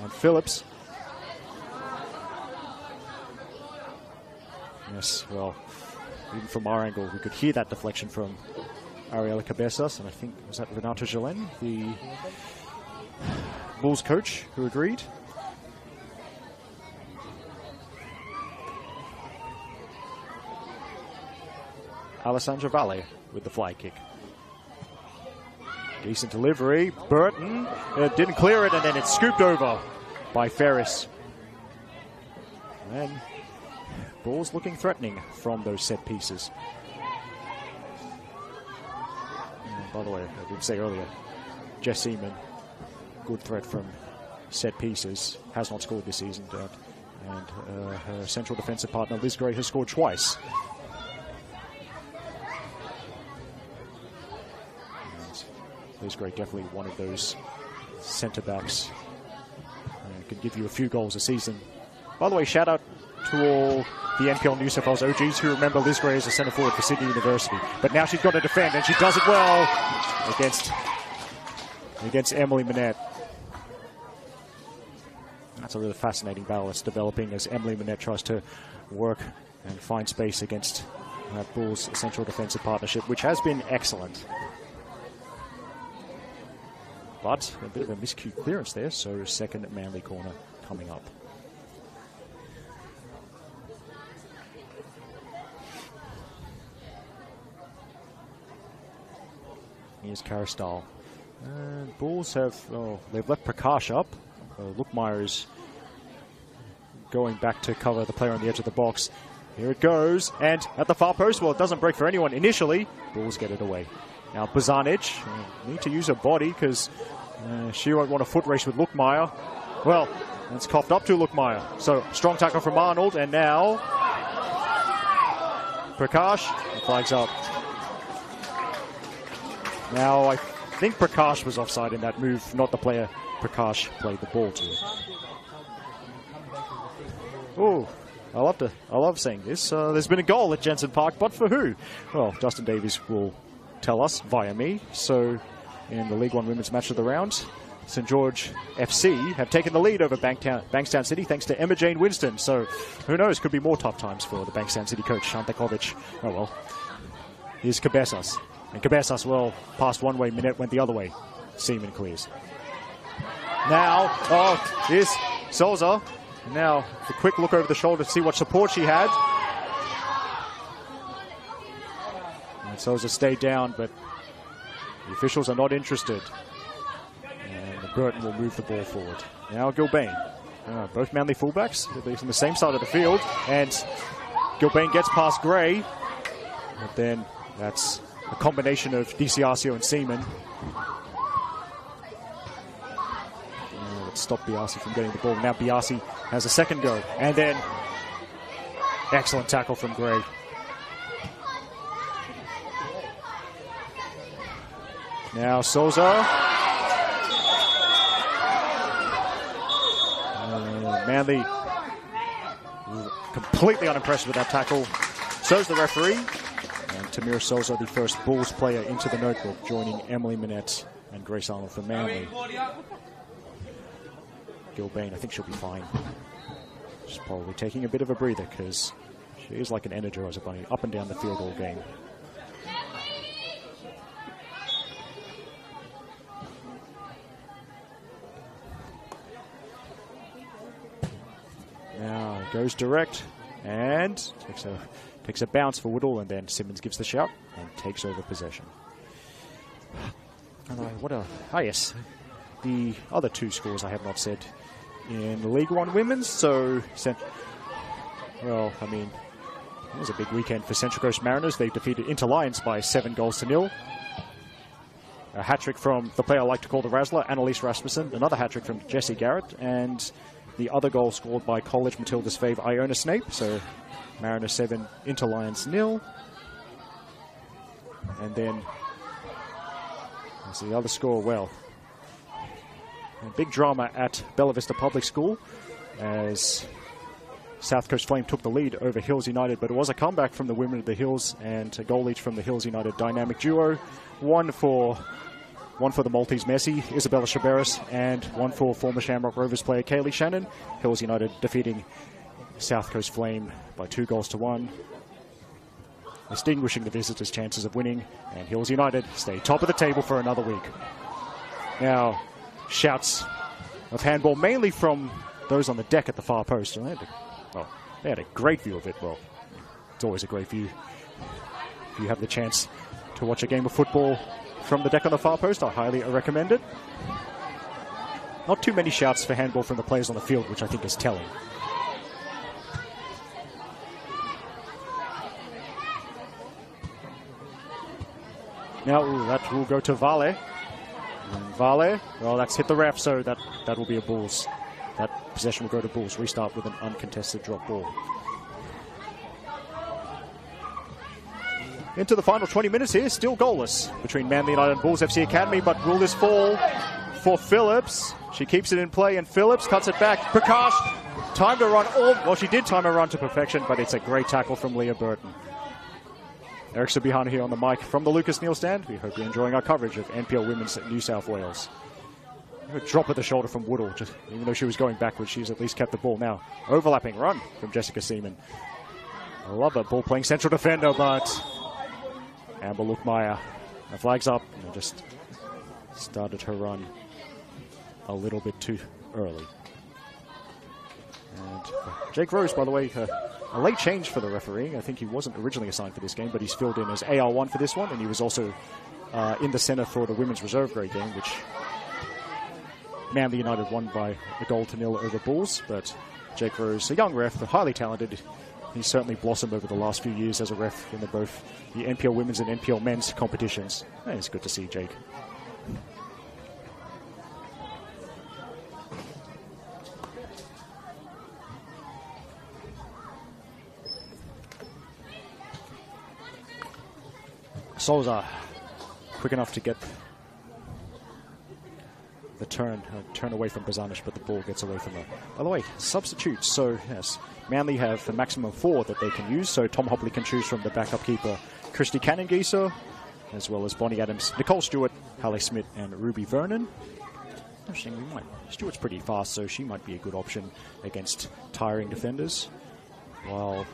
And Phillips, yes, well, even from our angle, we could hear that deflection from Ariela Cabezas, and I think, was that Renato Gelen, the Bulls coach, who agreed? Alessandra Valle with the fly kick. Decent delivery. Burton didn't clear it, and then it's scooped over by Ferris. And Bulls looking threatening from those set pieces. And by the way, I did say earlier, Jess Seaman, good threat from set pieces, has not scored this season. And her central defensive partner, Liz Gray, has scored twice. Liz Gray, definitely one of those centre backs. Could give you a few goals a season. By the way, shout out to all the NPL New South Wales OGs who remember Liz Gray as a centre forward for Sydney University. But now she's got to defend, and she does it well against Emily Manette. That's a really fascinating battle that's developing as Emily Manette tries to work and find space against Bulls' central defensive partnership, which has been excellent. But a bit of a miscue clearance there, so second Manly corner coming up. Here's Carristal. Bulls have, they've left Prakash up. Lookmeyer is going back to cover the player on the edge of the box. Here it goes, and at the far post, well, it doesn't break for anyone initially. Bulls get it away. Now Bozanic, need to use her body because she won't want a foot race with Lookmeyer. Well, it's coughed up to Lookmeyer. So strong tackle from Arnold, and now Prakash, flags up. Now I think Prakash was offside in that move, not the player Prakash played the ball to. Oh, I love saying this. There's been a goal at Jensen Park, but for who? Well, Justin Davies will tell us via me. So in the League One Women's Match of the Round, St George FC have taken the lead over Bankstown City thanks to Emma Jane Winston. So who knows, could be more tough times for the Bankstown City coach, Shantakovic. Oh well. Here's Cabezas. And Cabezas, well, passed one way, Minette went the other way. Seaman clears. Now, here's Souza. Now, a quick look over the shoulder to see what support she had. And Souza stayed down, but the officials are not interested. And Burton will move the ball forward. Now Gilbane. Both Manly fullbacks, at least on the same side of the field. And Gilbane gets past Gray. But then that's a combination of DiCiasio and Seaman. Let's stop Biasi from getting the ball. Now Biasi has a second go. And then excellent tackle from Gray. Now Souza. Manly completely unimpressed with that tackle. So's the referee. And Tamira Souza, the first Bulls player into the notebook, joining Emily Manette and Grace Arnold for Manly. Gilbane, I think she'll be fine. She's probably taking a bit of a breather because she is like an Energizer bunny, up and down the field all game. goes direct and takes a bounce for Woodall, and then Simmons gives the shout and takes over possession. Yes, the other two scores I have not said in League One Women's. So, well, I mean, it was a big weekend for Central Coast Mariners. They defeated Interlions by 7-0. A hat-trick from the player I like to call the Razzler, Annalise Rasmussen. Another hat-trick from Jessie Garrett. And the other goal scored by College Matilda's fave, Iona Snape. So, Mariners 7, Interlions 0. And then, that's the other score. Well, a big drama at Bella Vista Public School as South Coast Flame took the lead over Hills United, but it was a comeback from the women of the Hills and a goal each from the Hills United dynamic duo. One for the Maltese Messi, Isabella Chaberis, and one for former Shamrock Rovers player Kaylee Shannon. Hills United defeating South Coast Flame by 2-1, extinguishing the visitors' chances of winning, and Hills United stay top of the table for another week. Now, shouts of handball, mainly from those on the deck at the far post. And they had a great view of it. Well, it's always a great view. If you have the chance to watch a game of football from the deck on the far post, I highly recommend it. Not too many shouts for handball from the players on the field, which I think is telling. Now, that will go to Vale. And Vale, well, that's hit the ref, so that will be a Bulls. That possession will go to Bulls. Restart with an uncontested drop ball. Into the final 20 minutes here, still goalless between Manly United and Bulls FC Academy, but will this fall for Phillips? She keeps it in play, and Phillips cuts it back. Prakash timed a run. Well, she did time a run to perfection, but it's a great tackle from Leah Burton. Eric Subihana here on the mic from the Lucas Neal stand. We hope you're enjoying our coverage of NPL Women's at New South Wales. A drop at the shoulder from Woodall. Even though she was going backwards, she's at least kept the ball. Now, overlapping run from Jessica Seaman. I love that ball playing central defender, but Amber Lukmeyer, the flag's up, and just started her run a little bit too early. And Jake Rose, by the way, a late change for the refereeing. I think he wasn't originally assigned for this game, but he's filled in as AR1 for this one, and he was also in the center for the women's reserve grade game, which Manly United won by 1-0 over Bulls. But Jake Rose, a young ref, highly talented. He's certainly blossomed over the last few years as a ref in both the NPL women's and NPL men's competitions. And it's good to see Jake. Souza, quick enough to get the turn away from Bazanic, but the ball gets away from her. By the way, substitutes. So, yes, Manly have a maximum of 4 that they can use. So Tom Hopley can choose from the backup keeper, Christy Canningisa, as well as Bonnie Adams, Nicole Stewart, Halle Smith, and Ruby Vernon. Interesting, Stewart's pretty fast, so she might be a good option against tiring defenders. While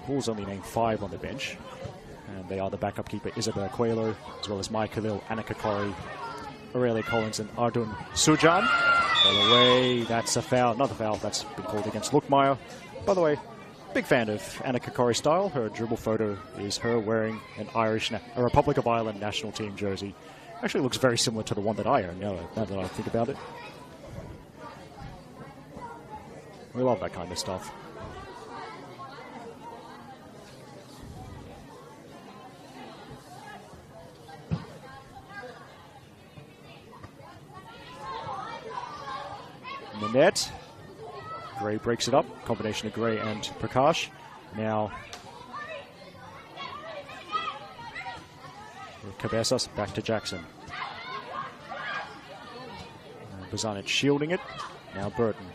Bulls only named 5 on the bench. And they are the backup keeper, Isabella Coelho, as well as Mai Khalil, Annika Corey, Aurelia Collins, and Ardun Sujan. By the way, that's a foul, another foul that's been called against Lukmeyer. By the way, big fan of Annika Corey style. Her dribble photo is her wearing an a Republic of Ireland national team jersey. Actually looks very similar to the one that I own, now that I think about it. We love that kind of stuff. In the net, Gray breaks it up. Combination of Gray and Prakash. Now, Cabezas back to Jackson. Bazanic shielding it. Now Burton.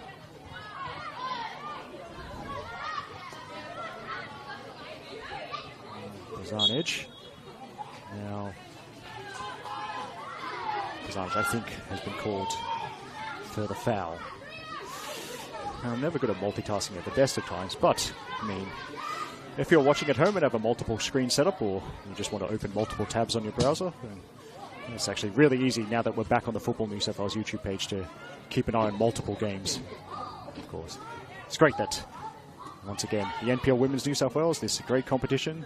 Bazanic. Now, Bazanic, I think, has been called for the foul. I'm never good at multitasking at the best of times, but, I mean, if you're watching at home and have a multiple screen setup, or you just want to open multiple tabs on your browser, then it's actually really easy now that we're back on the Football New South Wales YouTube page to keep an eye on multiple games, of course. it's great that, once again, the NPL Women's New South Wales, this great competition,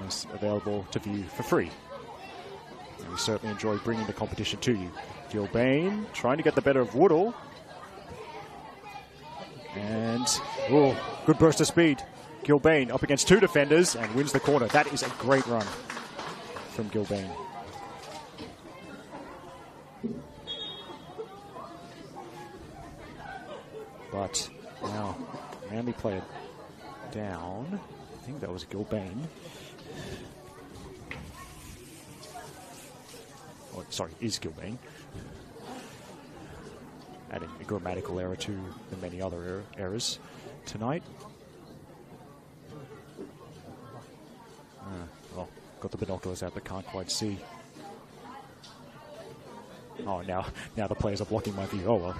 is available to view for free. And we certainly enjoy bringing the competition to you. Gilbane trying to get the better of Woodall. And, oh, good burst of speed. Gilbane up against two defenders and wins the corner. That is a great run from Gilbane. But now, Manly player down. I think that was Gilbane. Oh, sorry, is Gilbane. Adding a grammatical error to the many other errors tonight. Well, got the binoculars out but can't quite see. Oh, now the players are blocking my view. Oh, well.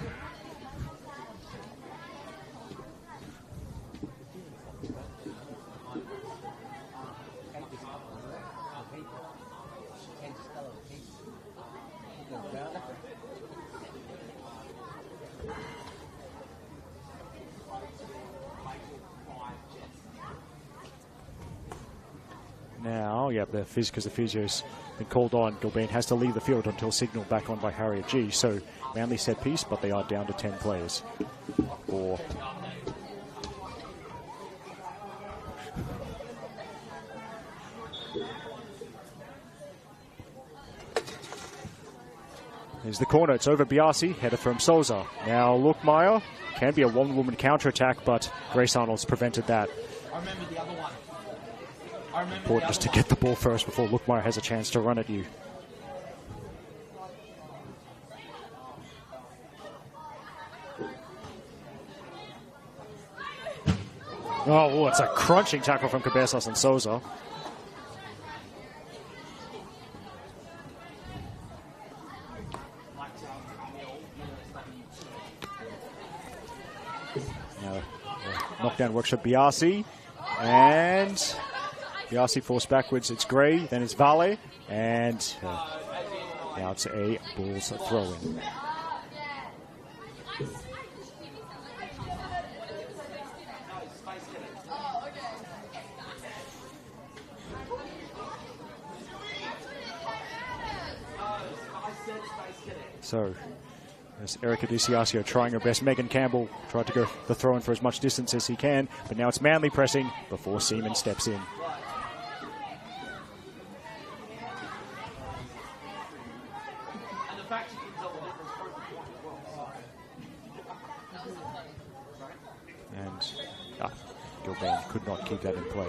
Now, yeah, because the physio's been called on, Gilbane has to leave the field until signaled back on by Harriet G. So, Manly set piece, but they are down to 10 players. Or here's the corner. It's over Biasi, header from Souza. Now, Lookmeyer can be a one-woman counter-attack, but Grace Arnold's prevented that. I remember the other one. Important just to get the ball first before Lookmeyer has a chance to run at you. Oh, it's a crunching tackle from Cabezas and Souza. Now, knockdown works for Biasi. And Biasi forced backwards. It's Gray, then it's Vale. And now it's a Bulls throw-in. So, there's Erica DiCiascio trying her best. Megan Campbell tried to go the throw-in for as much distance as he can, but now it's Manly pressing before Seaman steps in. And Gilbane could not keep that in play.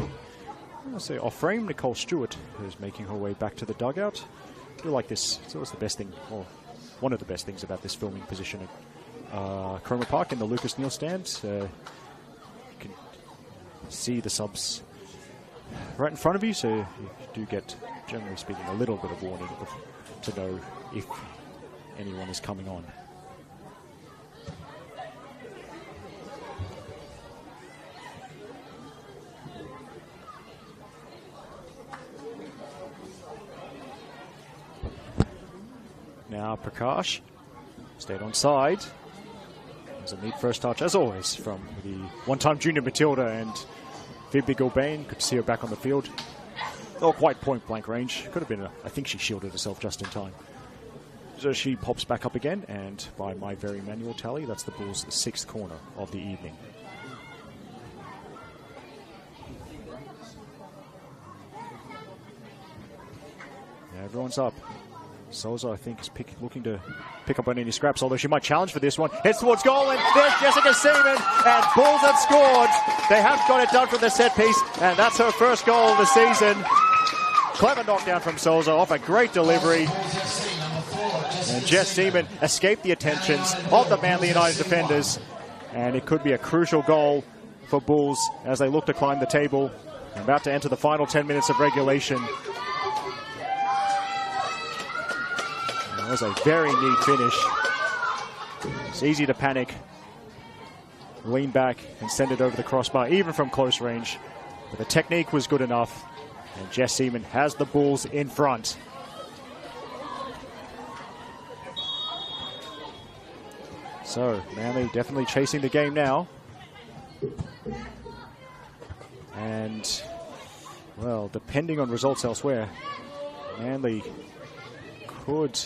I'll say off-frame, Nicole Stewart, who's making her way back to the dugout. I feel like this, it's always the best thing, or one of the best things about this filming position at Cromer Park in the Lucas Neal stand. You can see the subs right in front of you, so you do get, generally speaking, a little bit of warning to know if anyone is coming on. Now Prakash stayed on side. There's a neat first touch, as always, from the one-time junior Matilda, and Phoebe Gilbane. Good to see her back on the field. Not quite point-blank range. Could have been I think she shielded herself just in time. So she pops back up again, and by my very manual tally, that's the Bulls' 6th corner of the evening. Yeah, everyone's up. Souza, I think, is looking to pick up on any scraps, although she might challenge for this one. Heads towards goal, and there's Jessica Seaman, and Bulls have scored. They have got it done from the set piece, and that's her first goal of the season. Clever knockdown from Souza off a great delivery. And Jess Seaman escaped the attentions of the Manly United defenders, and it could be a crucial goal for Bulls as they look to climb the table. They're about to enter the final 10 minutes of regulation. That was a very neat finish. It's easy to panic, lean back and send it over the crossbar, even from close range. But the technique was good enough, and Jess Seaman has the Bulls in front. So, Manly definitely chasing the game now. And, well, depending on results elsewhere, Manly could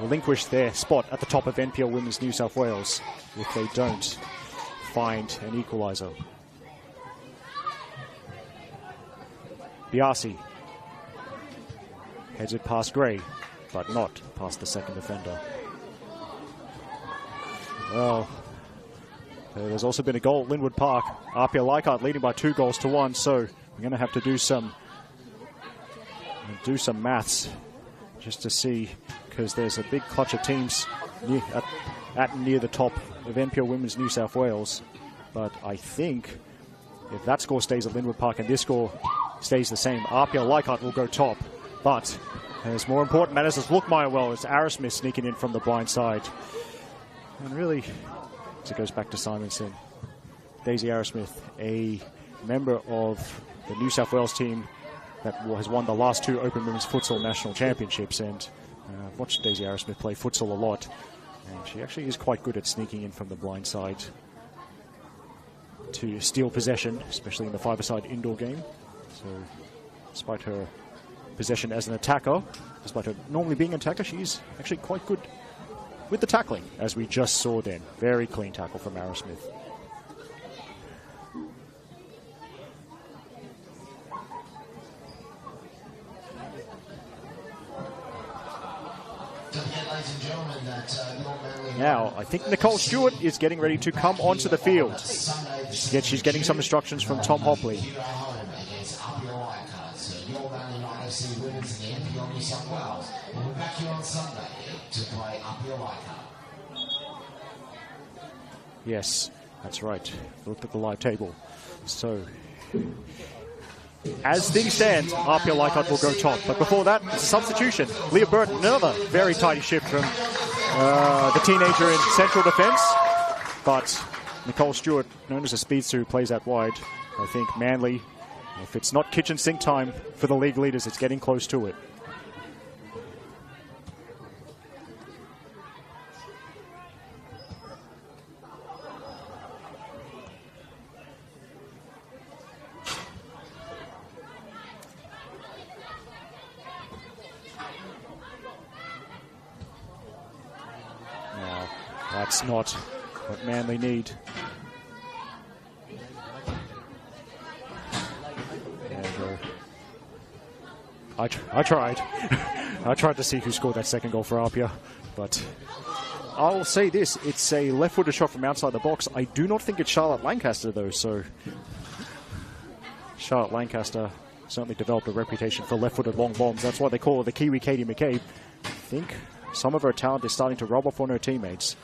relinquish their spot at the top of NPL Women's New South Wales if they don't find an equaliser. Biasi heads it past Gray, but not past the second defender. Well, there's also been a goal at Linwood Park. RPL Leichhardt leading by 2-1, so we're going to have to do some maths just to see, because there's a big clutch of teams near the top of NPL Women's New South Wales. But I think if that score stays at Linwood Park and this score stays the same, RPL Leichhardt will go top. But there's more important matters as Lookmeyer well. It's Arrowsmith sneaking in from the blind side. And really, as it goes back to Simonson, Daisy Arrowsmith, a member of the New South Wales team that has won the last 2 Open Women's Futsal National Championships. And I've watched Daisy Arrowsmith play futsal a lot. And she actually is quite good at sneaking in from the blind side to steal possession, especially in the five-a-side indoor game. So, despite her possession as an attacker, despite her normally being an attacker, she's actually quite good with the tackling, as we just saw then. Very clean tackle from Arrowsmith. Now, I think Nicole Stewart is getting ready to come onto the field. Yet she's getting some instructions from Tom Hopley. Yes, that's right. Look at the live table. So, as things stand, RPL Leichhardt will go top. But before that, it's a substitution. Leah Burton, another very tidy shift from the teenager in central defence. But Nicole Stewart, known as a speedster who plays out wide, I think Manly, if it's not kitchen sink time for the league leaders, it's getting close to it. That's not what Manly need. I tried. I tried to see who scored that second goal for Apia, but I'll say this, it's a left-footed shot from outside the box. I do not think it's Charlotte Lancaster, though, so Charlotte Lancaster certainly developed a reputation for left-footed long bombs. That's why they call her the Kiwi Katie McCabe. I think some of her talent is starting to rub off on her teammates.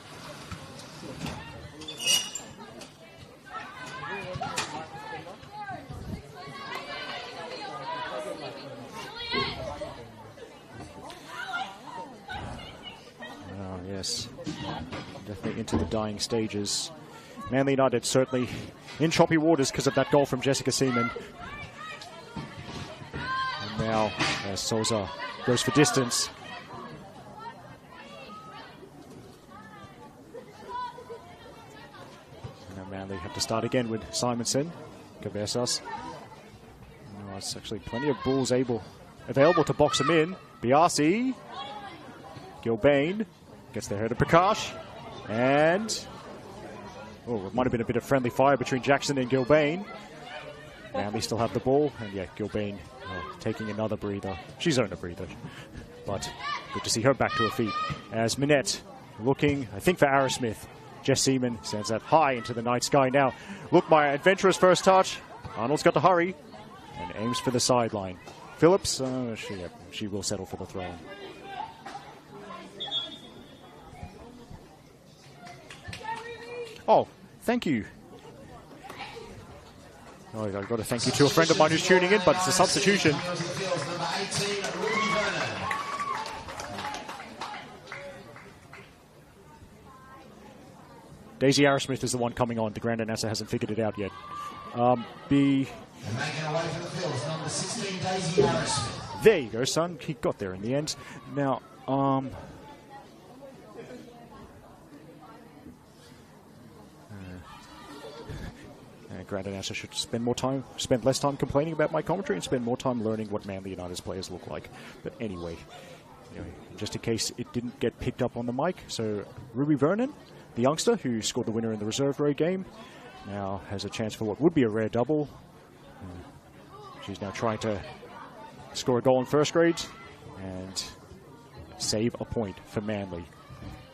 Yes, definitely into the dying stages. Manly United certainly in choppy waters because of that goal from Jessica Seaman. And now Souza goes for distance. And now Manly have to start again with Simonson, Cabezas. Oh, it's actually plenty of balls available to box him in. Biasi, Gilbane. Gets the header to Prakash. And, oh, it might have been a bit of friendly fire between Jackson and Gilbane. Manly still have the ball. And yeah, Gilbane taking another breather. She's earned a breather. But good to see her back to her feet. As Minette looking, I think, for Arrowsmith. Jess Seaman sends that high into the night sky now. Look, my adventurous first touch. Arnold's got to hurry. And aims for the sideline. Phillips, she will settle for the throw. Oh, thank you. Oh, I've got to thank you to a friend of mine who's tuning in, but it's a substitution. Daisy Arrowsmith is the one coming on. The Grand Announcer hasn't figured it out yet. There you go, son. He got there in the end. Now, Granted, I should spend less time complaining about my commentary and spend more time learning what Manly United's players look like. But anyway, just in case it didn't get picked up on the mic, so Ruby Vernon, the youngster who scored the winner in the reserve row game, now has a chance for what would be a rare double. She's now trying to score a goal in first grade and save a point for Manly.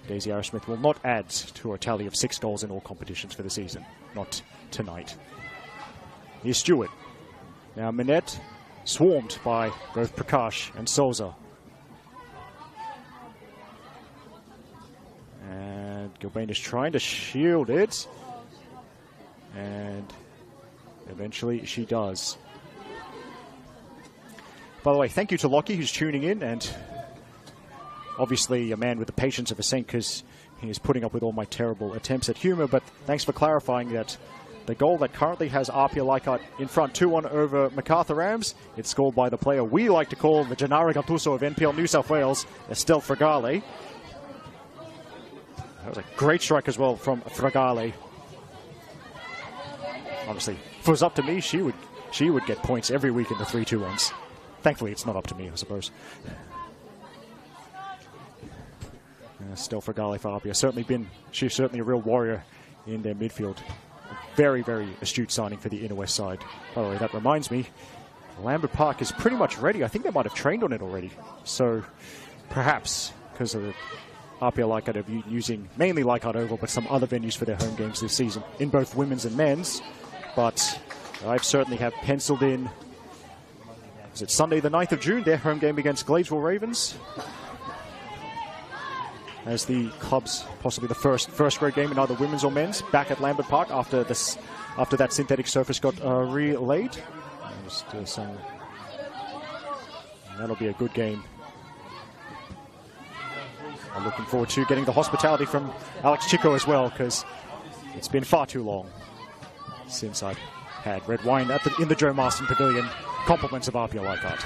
Daisy Arrowsmith will not add to her tally of 6 goals in all competitions for the season. Not tonight. Here's Stewart. Now Minette, swarmed by both Prakash and Souza. And Gilbane is trying to shield it. And eventually she does. By the way, thank you to Lockie who's tuning in, and obviously a man with the patience of a saint because he is putting up with all my terrible attempts at humor, but thanks for clarifying that the goal that currently has Apia Leichhardt in front 2-1 over MacArthur Rams, it's scored by the player we like to call the Gennaro Gattuso of NPL New South Wales, Estelle Fragale. That was a great strike as well from Fragale. Obviously, if it was up to me, she would get points every week in the 3-2-1s. Thankfully, it's not up to me, I suppose. Still Fragale for Apia. She's certainly a real warrior in their midfield. A very, very astute signing for the Inner West side. By the way, that reminds me, Lambert Park is pretty much ready. I think they might have trained on it already. So perhaps, because of the Apia Leichhardt are using mainly Leichhardt Oval, but some other venues for their home games this season, in both women's and men's. But I certainly have penciled in, is it Sunday the 9th of June, their home game against Gladesville Ravens, as the club's possibly the first grade game in either women's or men's back at Lambert Park after that synthetic surface got relaid. That'll be a good game. I'm looking forward to getting the hospitality from Alex Chico as well, because it's been far too long since I've had red wine in the Joe Marston Pavilion. Compliments of Apia Leichhardt.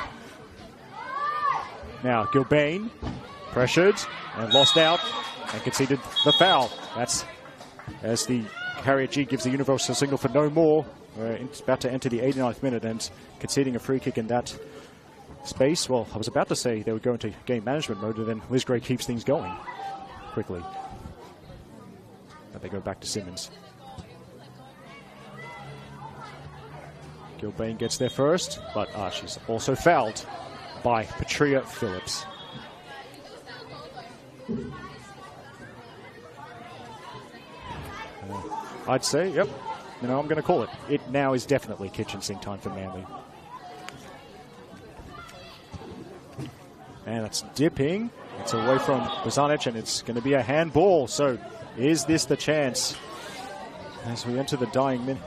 Now Gilbane pressured and lost out and conceded the foul. That's as the Harriet G gives the universal signal for no more. It's about to enter the 89th minute and conceding a free kick in that space. Well, I was about to say they would go into game management mode, and then Liz Gray keeps things going quickly. But they go back to Simmons. Gilbane gets there first, but she's also fouled by Patria Phillips. I'd say, yep, I'm going to call it. It now is definitely kitchen sink time for Manly. And it's dipping. It's away from Bozanic, and it's going to be a handball. So is this the chance as we enter the dying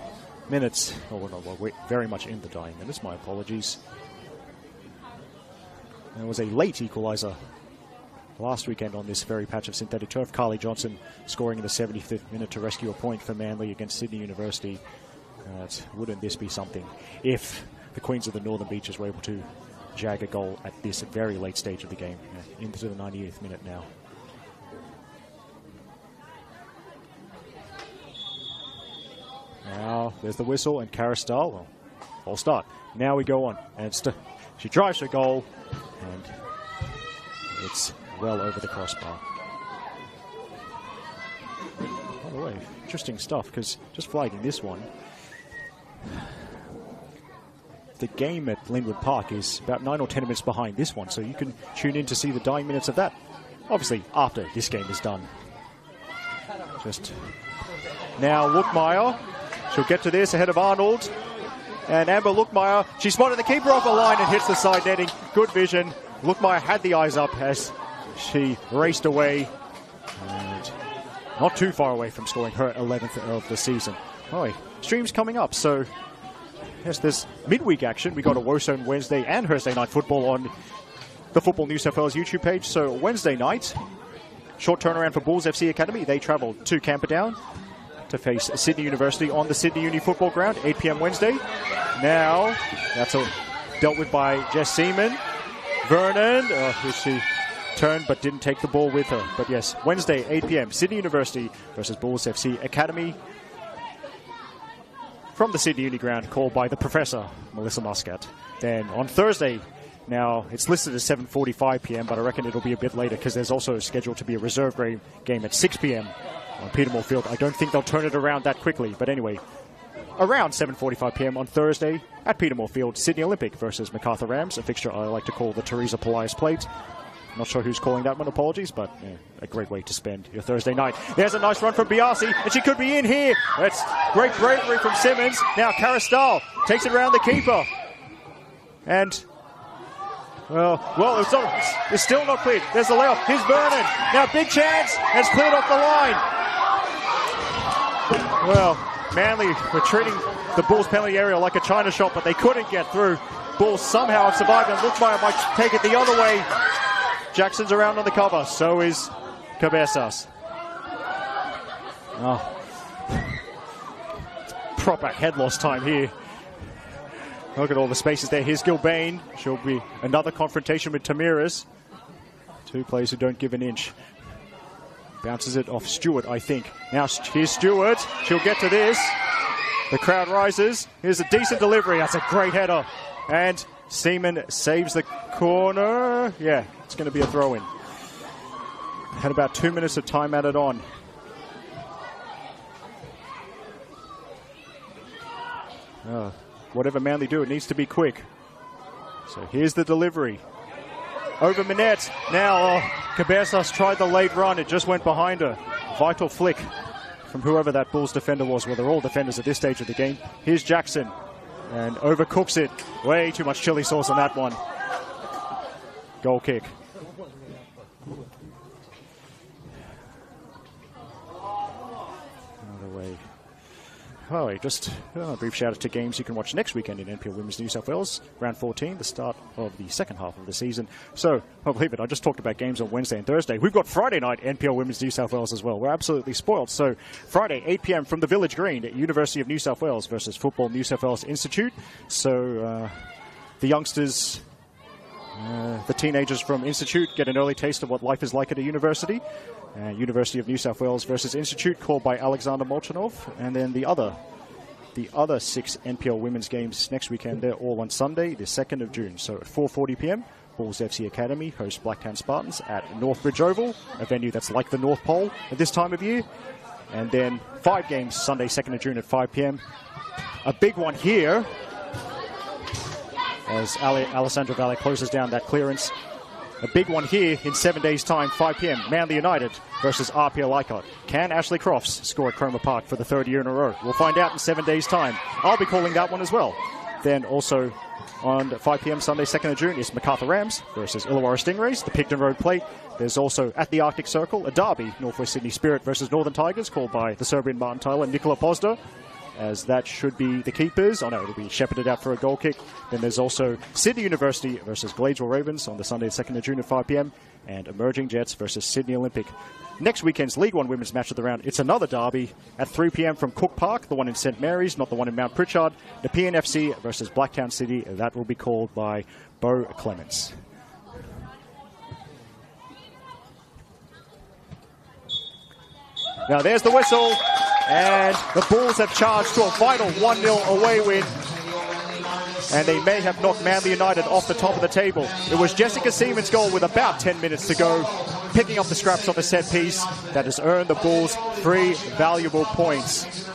minutes? Oh, well, we're very much in the dying minutes. My apologies. There was a late equalizer last weekend on this very patch of synthetic turf. Carly Johnson scoring in the 75th minute to rescue a point for Manly against Sydney University. Wouldn't this be something if the Queens of the Northern Beaches were able to jag a goal at this very late stage of the game, into the 98th minute now. Now there's the whistle, and Caristal, well, false start. Now we go on, and she drives her goal, and it's well over the crossbar. By the way, interesting stuff, because just flagging this one, the game at Linwood Park is about 9 or 10 minutes behind this one, so you can tune in to see the dying minutes of that, obviously after this game is done. Just now Lookmeyer, she'll get to this ahead of Arnold, and Amber Lookmeyer, she spotted the keeper off the line and hits the side netting. Good vision. Lookmeyer had the eyes up as she raced away, and not too far away from scoring her 11th of the season. Oh, stream's coming up, so yes, there's midweek action. We got a Woestone Wednesday and Thursday night football on the Football New South Wales YouTube page. So Wednesday night, short turnaround for Bulls FC Academy. They travel to Camperdown to face Sydney University on the Sydney Uni football ground, 8 p.m. Wednesday. Now, that's dealt with by Jess Seaman. Vernon, she turned but didn't take the ball with her. But yes, Wednesday, 8 p.m., Sydney University versus Bulls FC Academy. from the Sydney Uni ground, called by the Professor, Melissa Muscat. Then on Thursday, now it's listed as 7:45 p.m., but I reckon it'll be a bit later because there's also scheduled to be a reserve game at 6 p.m. on Petermore Field. I don't think they'll turn it around that quickly, but anyway, around 7:45 p.m. on Thursday at Petermore Field, Sydney Olympic versus Macarthur Rams, a fixture I like to call the Teresa Polias Plate. Not sure who's calling that one, apologies, but yeah, a great way to spend your Thursday night. There's a nice run from Biasi, and she could be in here. That's great bravery from Simmons. Now Caristal takes it around the keeper. And, well, it's still not cleared. There's the layoff. Here's Vernon. Now big chance, and it's cleared off the line. Well, Manly were treating the Bulls penalty area like a china shop, but they couldn't get through. Bulls somehow have survived, and looks like it might take it the other way. Jackson's around on the cover, so is Cabezas. Oh. Proper head loss time here. Look at all the spaces there. Here's Gilbane. She'll be another confrontation with Tamiris. Two players who don't give an inch. Bounces it off Stewart, I think. Now here's Stewart. She'll get to this. The crowd rises. Here's a decent delivery. That's a great header. And Seaman saves the corner. Yeah, it's going to be a throw-in. Had about 2 minutes of time added on. Whatever Manly do, it needs to be quick. So here's the delivery. Over Minette. Now, Cabezas tried the late run. It just went behind her. Vital flick from whoever that Bulls defender was. Well, they're all defenders at this stage of the game. Here's Jackson. And overcooks it. Way too much chili sauce on that one. Goal kick. Another way. Oh, just a brief shout out to games you can watch next weekend in NPL Women's New South Wales. Round 14, the start of the second half of the season. So, I believe it, I just talked about games on Wednesday and Thursday. We've got Friday night NPL Women's New South Wales as well. We're absolutely spoiled. So, Friday, 8 p.m. from the Village Green at University of New South Wales versus Football New South Wales Institute. So, the youngsters, the teenagers from Institute get an early taste of what life is like at a university. University of New South Wales versus Institute, called by Alexander Molchanov. And then the other 6 NPL women's games next weekend, they're all on Sunday, the 2nd of June. So at 4:40 p.m, Bulls FC Academy host Blacktown Spartans at Northbridge Oval, a venue that's like the North Pole at this time of year. And then 5 games Sunday, 2nd of June at 5 p.m. A big one here as Alessandra Valle closes down that clearance. A big one here in 7 days' time, 5 p.m. Manly United versus RPL Leichhardt. Can Ashley Crofts score at Cromer Park for the 3rd year in a row? We'll find out in 7 days' time. I'll be calling that one as well. Then also on 5 p.m. Sunday, 2nd of June, is Macarthur Rams versus Illawarra Stingrays, the Picton Road Plate. There's also at the Arctic Circle, a derby, Northwest Sydney Spirit versus Northern Tigers, called by the Serbian Martin Tyler and Nikola Pozda, as that should be the keepers. Oh no, it'll be shepherded out for a goal kick. Then there's also Sydney University versus Gladesville Ravens on the Sunday, 2nd of June at 5 p.m. and Emerging Jets versus Sydney Olympic. Next weekend's League One Women's Match of the Round, it's another derby at 3 p.m. from Cook Park, the one in St. Mary's, not the one in Mount Pritchard. The PNFC versus Blacktown City, that will be called by Bo Clements. Now there's the whistle, and the Bulls have charged to a vital 1-0 away win, and they may have knocked Manly United off the top of the table. It was Jessica Seaman's goal with about 10 minutes to go, picking up the scraps off a set piece that has earned the Bulls 3 valuable points.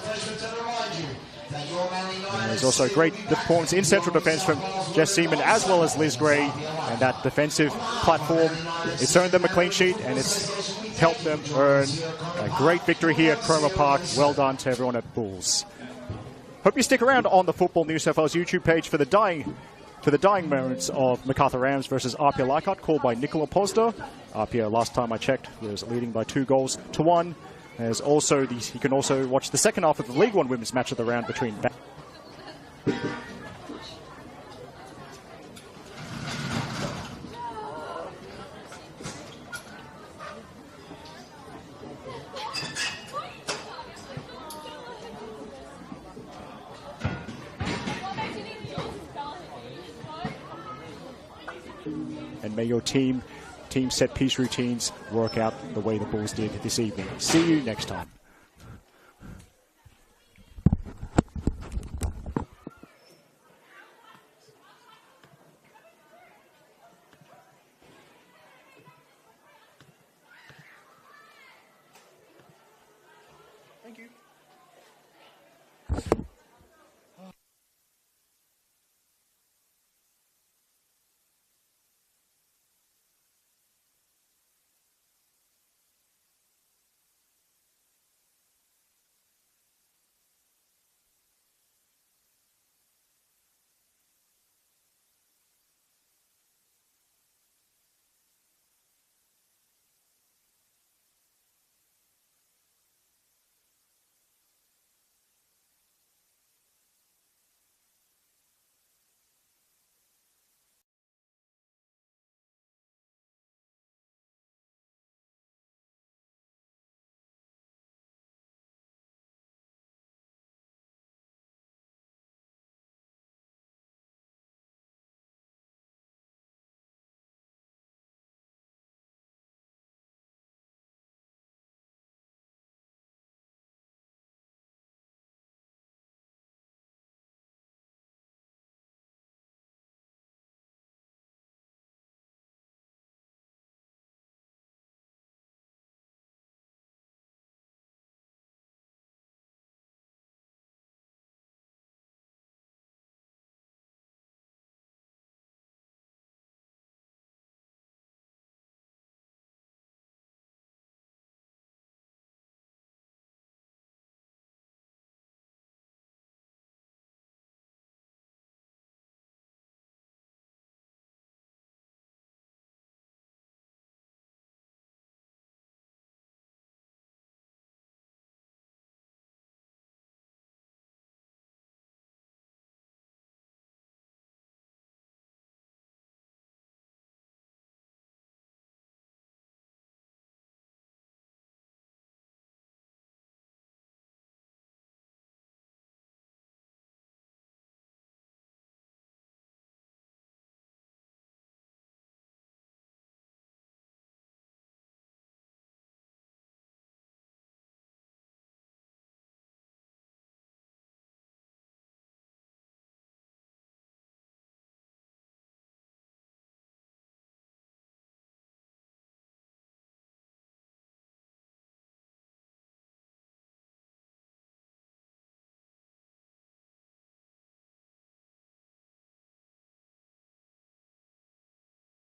And there's also a great performance in central defence from Jess Seaman as well as Liz Gray, and that defensive platform, it's earned them a clean sheet and it's helped them earn a great victory here at Cromer Park. Well done to everyone at Bulls. Hope you stick around on the Football New South Wales YouTube page for the dying moments of Macarthur Rams versus RPL Leichhardt, called by Nikola Pozda. RPL, last time I checked, was leading by 2-1. There's also you can also watch the second half of the League One Women's Match of the Round between and may your team set piece routines work out the way the Bulls did this evening. See you next time.